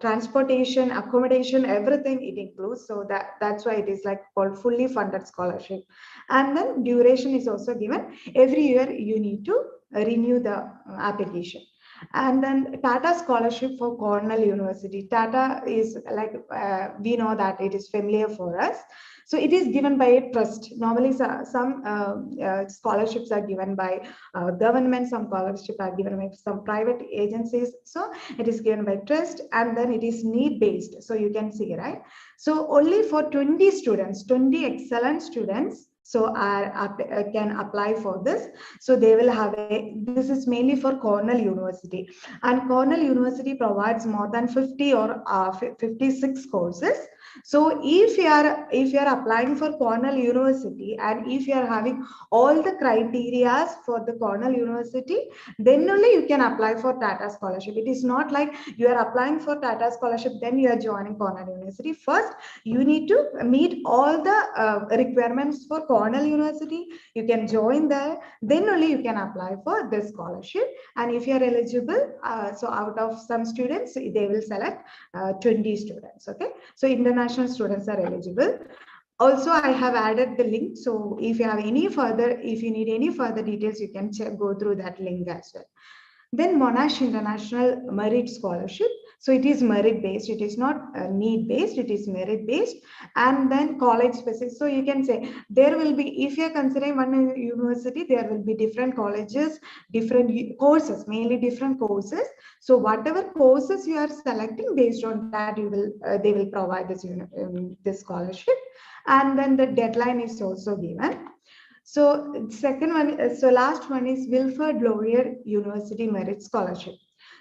transportation, accommodation, everything it includes. So that's why it is like called fully funded scholarship. And then duration is also given. Every year you need to renew the application. And then Tata Scholarship for Cornell University. Tata is like, we know that it is familiar for us. So it is given by a trust. Normally, some scholarships are given by government, some scholarships are given by some private agencies. So it is given by trust, and then it is need based. So you can see, right? So only for 20 students, 20 excellent students, so can apply for this. So they will have this is mainly for Cornell University, and Cornell University provides more than 50 or 56 courses. So if you are applying for Cornell University, and if you are having all the criteria for the Cornell University, then only you can apply for Tata Scholarship. It is not like you are applying for Tata Scholarship, then you are joining Cornell University. First, you need to meet all the requirements for Cornell University. You can join there, then only you can apply for this scholarship. And if you are eligible, so out of some students, they will select 20 students. Okay, so international students are eligible. Also, I have added the link. So if you have any further, if you need any further details, you can go through that link as well. Then Monash International Merit Scholarship. So it is merit based. It is not need based. It is merit based. And then college specific. So you can say there will be, if you are considering one university, there will be different colleges, different courses, mainly different courses. So whatever courses you are selecting, based on that, you will they will provide this scholarship. And then the deadline is also given. So second one, so last one is Wilfrid Laurier University Merit Scholarship.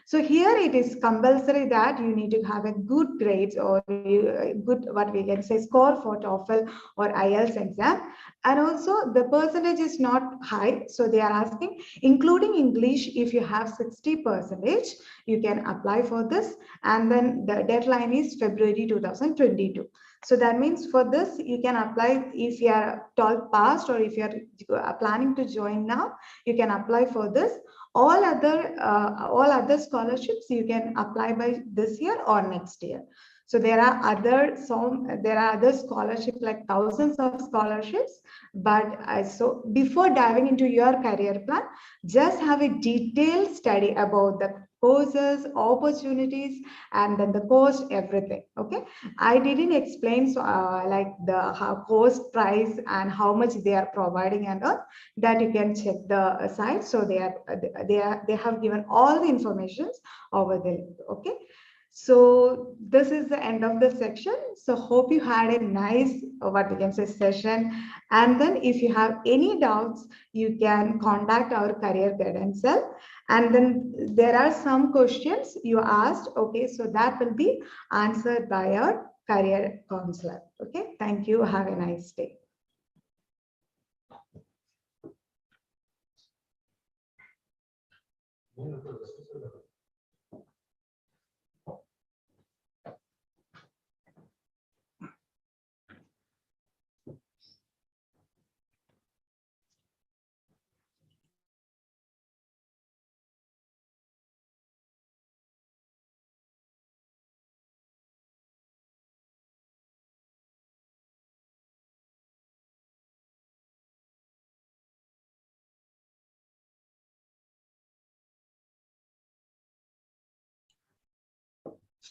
So here it is compulsory that you need to have a good grades or good, what we can say, score for TOEFL or IELTS exam. And also the percentage is not high. So they are asking, including English, if you have 60%, you can apply for this. And then the deadline is February 2022. So that means for this, you can apply if you are 12 passed, or if you are planning to join now, you can apply for this. All other scholarships you can apply by this year or next year. So there are other scholarships, like thousands of scholarships. But so before diving into your career plan, just have a detailed study about the courses, opportunities, and then the cost, everything. Okay, I didn't explain like the cost, price, and how much they are providing and all that. You can check the site. So they have given all the information over there. Okay. So this is the end of the section. So hope you had a nice, what we can say, session. And then if you have any doubts, you can contact our career guidance cell. And then there are some questions you asked. Okay, so that will be answered by our career counselor. Okay, thank you. Have a nice day.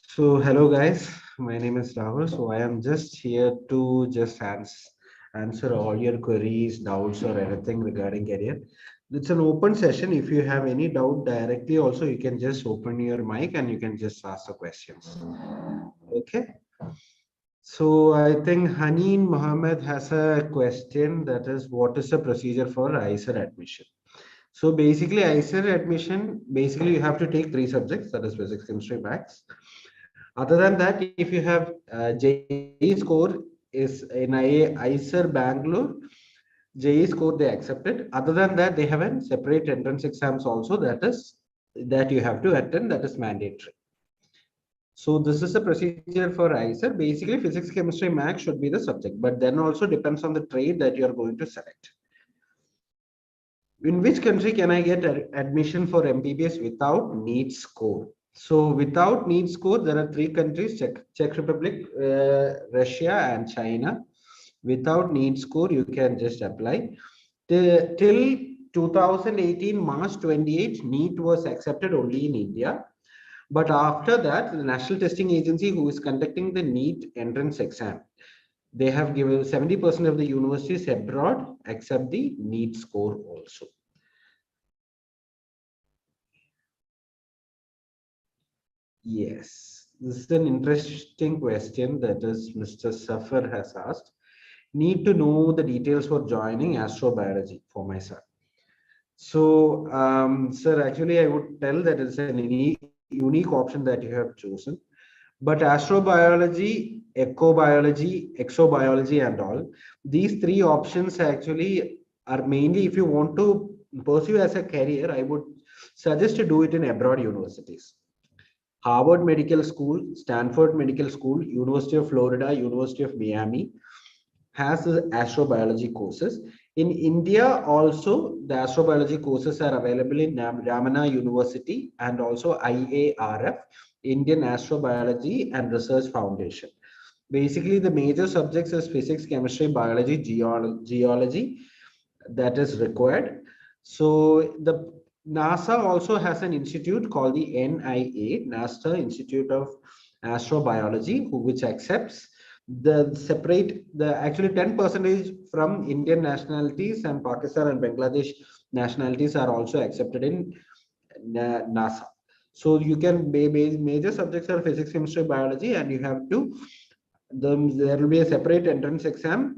So hello guys, my name is Rahul. So I am just here to just answer all your queries, doubts, or anything regarding career. It's an open session. If you have any doubt directly, also you can just open your mic and you can just ask the questions. Okay. So I think Haneen Mohammed has a question, that is, what is the procedure for ICER admission? So basically ICER admission, basically you have to take 3 subjects, that is physics, chemistry, maths. Other than that, if you have JEE score is in ICER Bangalore, JEE score they accepted. Other than that, they have a separate entrance exams also, that you have to attend, that is mandatory. So this is a procedure for ICER. Basically physics, chemistry, maths should be the subject, but then also depends on the trade that you are going to select. In which country can I get admission for MBBS without NEET score? So without NEET score, there are 3 countries, Czech Republic, Russia, and China. Without NEET score, you can just apply. Till 2018, March 28, NEET was accepted only in India. But after that, the National Testing Agency, who is conducting the NEET entrance exam,
they have given 70% of the universities abroad accept the NEET score also. Yes, this is an interesting question that is Mr. Safar has asked. Need to know the details for joining astrobiology for my son. So, sir, actually, I would tell that it's an unique option that you have chosen. But astrobiology, ecobiology, exobiology, and all, these three options actually are mainly, if you want to pursue as a career, I would suggest to do it in abroad universities. Harvard Medical School, Stanford Medical School, University of Florida, University of Miami has the astrobiology courses. In India also, the astrobiology courses are available in Ramana University and also IARF, Indian Astrobiology and Research Foundation. Basically, the major subjects is physics, chemistry, biology, geology that is required. So the NASA also has an institute called the NIA, NASA Institute of Astrobiology, which accepts the actually 10% from Indian nationalities, and Pakistan and Bangladesh nationalities are also accepted in NASA. So you can major subjects are physics, chemistry, biology, and you have to there will be a separate entrance exam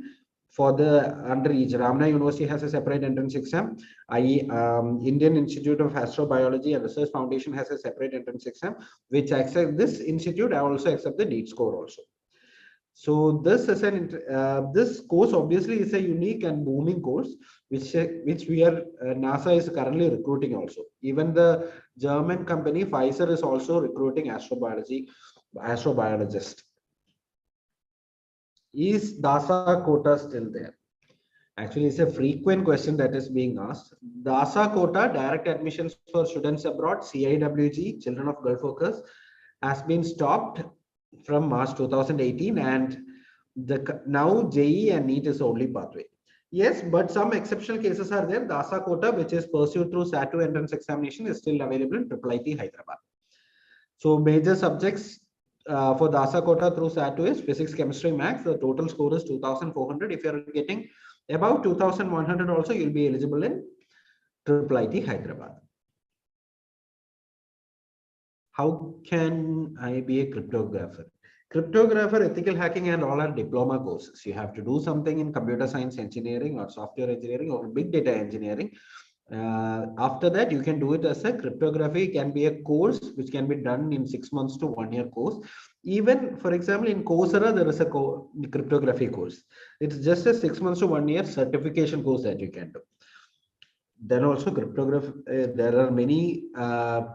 for the under each. Ramana University has a separate entrance exam. Indian Institute of Astrobiology and Research Foundation has a separate entrance exam, which accept this institute. I also accept the NEET score also. So this is this course obviously is a unique and booming course, which we are NASA is currently recruiting also. Even the German company Pfizer is also recruiting astrobiologist. Is DASA quota still there? Actually, it's a frequent question that is being asked. DASA quota, direct admissions for students abroad, CIWG, Children of Gulf Workers, has been stopped from March 2018, and now JEE and NEET is only pathway. Yes, but some exceptional cases are there. DASA quota, which is pursued through SAT2 entrance examination, is still available in IIIT Hyderabad. So major subjects for DASA quota through SAT2 is physics, chemistry, maths. The total score is 2,400. If you're getting about 2,100 also, you'll be eligible in IIIT Hyderabad. How can I be a cryptographer? Cryptographer, ethical hacking, and all are diploma courses. You have to do something in computer science engineering or software engineering or big data engineering. After that, you can do it as a cryptography. Can be a course which can be done in 6 months to 1 year course. Even, for example, in Coursera, there is a cryptography course. It's just a 6 months to 1 year certification course that you can do. Then also cryptography, there are many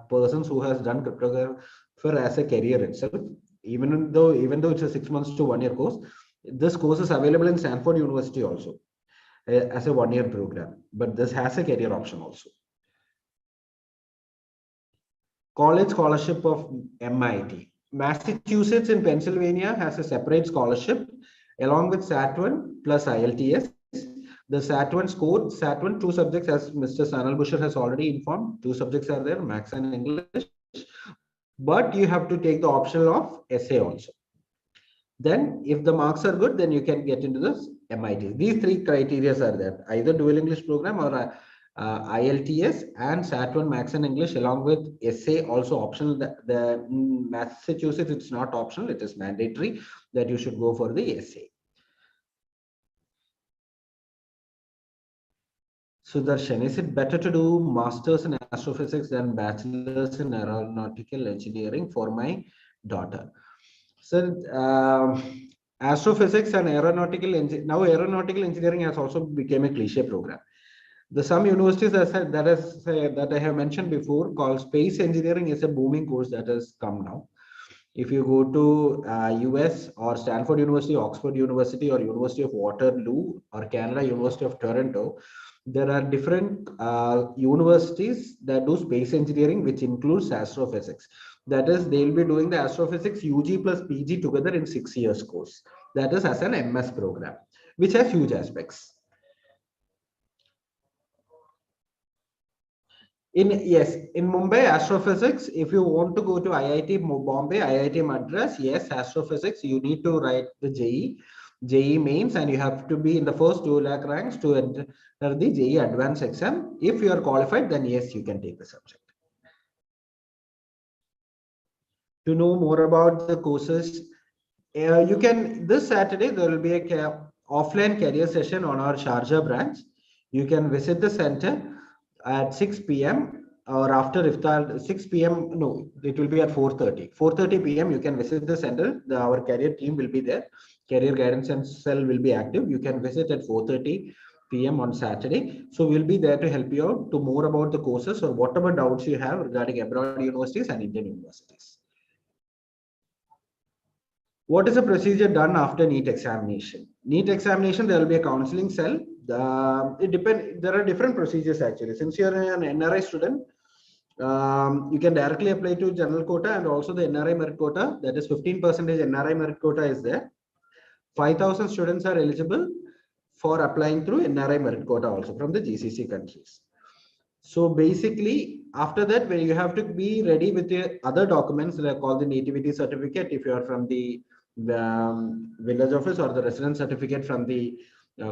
persons who has done cryptography as a career itself. Even though it's a 6 months to 1 year course, this course is available in Stanford University also as a 1 year program. But this has a career option also. College scholarship of MIT. Massachusetts in Pennsylvania has a separate scholarship along with SAT1 plus IELTS. The SAT1 score, SAT1 2 subjects, as Mr. Sanal Busher has already informed, 2 subjects are there, Maths and English. But you have to take the option of essay also. Then if the marks are good, then you can get into this MIT. These 3 criteria are there, either dual English program or IELTS and SAT1 Maths and English along with essay also optional. The Massachusetts, it's not optional, it is mandatory that you should go for the essay. Sudarshan, is it better to do masters in astrophysics than bachelors in aeronautical engineering for my daughter? So astrophysics and aeronautical engineering has also become a cliche program. Some universities that I have mentioned before called space engineering is a booming course that has come now. If you go to US or Stanford University, Oxford University, or University of Waterloo, or Canada University of Toronto, there are different universities that do space engineering, which includes astrophysics. That is, they will be doing the astrophysics UG plus PG together in 6 years course. That is as an MS program, which has huge aspects. In Mumbai, astrophysics, if you want to go to IIT Bombay, IIT Madras, yes, astrophysics, you need to write the JEE. JEE mains, and you have to be in the first 2 lakh ranks to enter the JEE advanced exam. If you are qualified, then yes, you can take the subject. To know more about the courses, you can, this Saturday, there will be a offline career session on our Sharjah branch. You can visit the center at 6 p.m. or after iftar, 6 p.m. No, it will be at 4:30. 4:30 p.m. you can visit the center. Our career team will be there. Career guidance and cell will be active. You can visit at 4:30 p.m. on Saturday. So we'll be there to help you out to more about the courses or whatever doubts you have regarding abroad universities and Indian universities. What is the procedure done after NEET examination? NEET examination, there will be a counseling cell. There are different procedures actually. Since you're an NRI student, you can directly apply to general quota and also the NRI merit quota. That is 15% NRI merit quota is there. 5,000 students are eligible for applying through NRI merit quota also from the GCC countries. So basically, after that, when you have to be ready with the other documents that are called the nativity certificate, if you are from the village office, or the residence certificate from the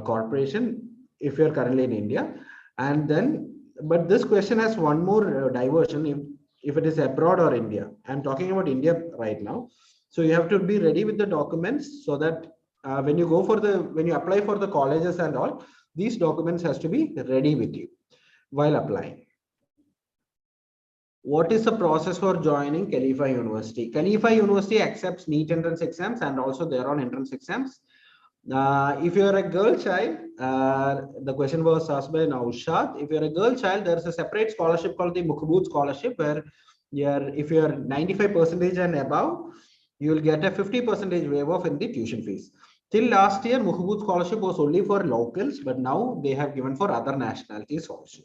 corporation, if you are currently in India. And then, but this question has one more diversion, if it is abroad or India. I'm talking about India right now. So you have to be ready with the documents so that when you apply for the colleges and all, these documents has to be ready with you while applying. What is the process for joining Khalifa University? Khalifa University accepts NEET entrance exams and also their own entrance exams. If you are a girl child, the question was asked by Naushad. If you are a girl child, there is a separate scholarship called the Mukhboot scholarship, where if you are 95% and above, you will get a 50% waive off in the tuition fees. Till last year, Mukhboot scholarship was only for locals, but now they have given for other nationalities also.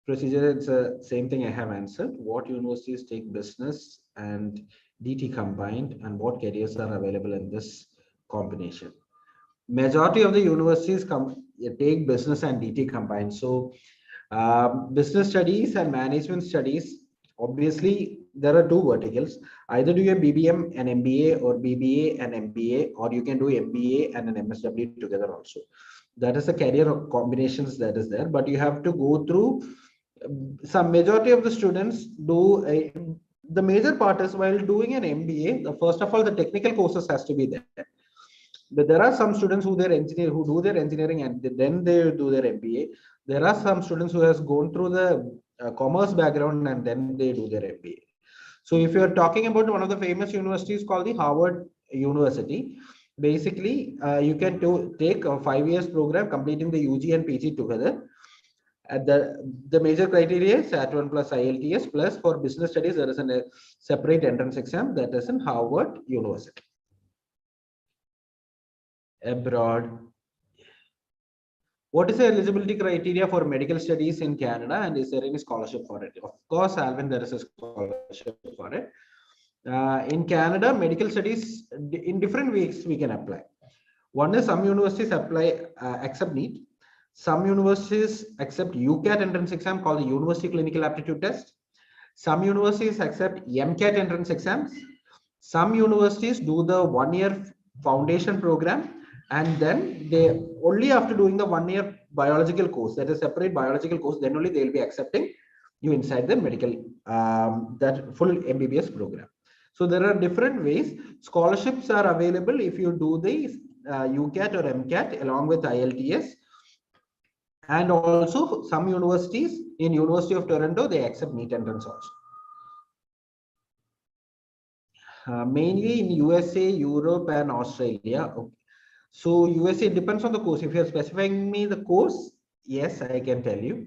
Procedure, it's the same thing I have answered. What universities take business and DT combined, and what careers are available in this combination? Majority of the universities take business and DT combined. So business studies and management studies, obviously there are two verticals. Either do a BBM and MBA, or BBA and MBA, or you can do MBA and an MSW together also. That is the career combinations that is there, but you have to go through. Some majority of the students do the major part is while doing an MBA, first of all, the technical courses has to be there. But there are some students who do their engineering and then they do their MBA. There are some students who has gone through the commerce background and then they do their MBA. So if you are talking about one of the famous universities called the Harvard University, basically you can take a 5 years program completing the UG and PG together. At the major criteria is SAT1 plus IELTS, plus for business studies there is a separate entrance exam that is in Harvard University. Abroad, what is the eligibility criteria for medical studies in Canada, and is there any scholarship for it? Of course, Alvin, there is a scholarship for it. In Canada, medical studies, in different ways we can apply. One is some universities accept NEET. Some universities accept UCAT entrance exam called the University Clinical Aptitude Test. Some universities accept MCAT entrance exams. Some universities do the 1 year foundation program, and then they only after doing the 1 year biological course, that is separate biological course, then only they will be accepting you inside the medical, that full MBBS program. So there are different ways. Scholarships are available if you do the UCAT or MCAT along with IELTS. And also some universities, in University of Toronto, they accept NEET entrance also. Mainly in USA, Europe and Australia. Okay. So USA depends on the course. If you're specifying me the course, yes, I can tell you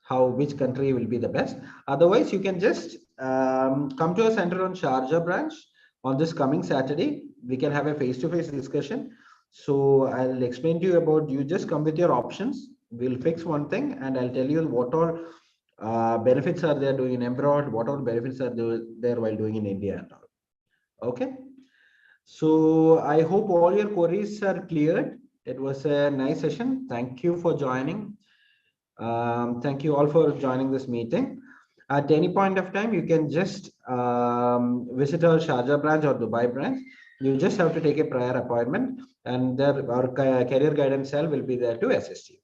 which country will be the best. Otherwise, you can just come to a center on Sharjah branch on this coming Saturday. We can have a face-to-face discussion. So I'll explain to you about, you just come with your options. We'll fix one thing and I'll tell you what all benefits are there doing in abroad, what all benefits are there while doing in India and all. Okay. So I hope all your queries are cleared. It was a nice session. Thank you for joining. Thank you all for joining this meeting. At any point of time, you can just visit our Sharjah branch or Dubai branch. You just have to take a prior appointment, and our career guidance cell will be there to assist you.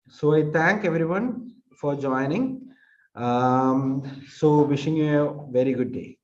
So I thank everyone for joining. So wishing you a very good day.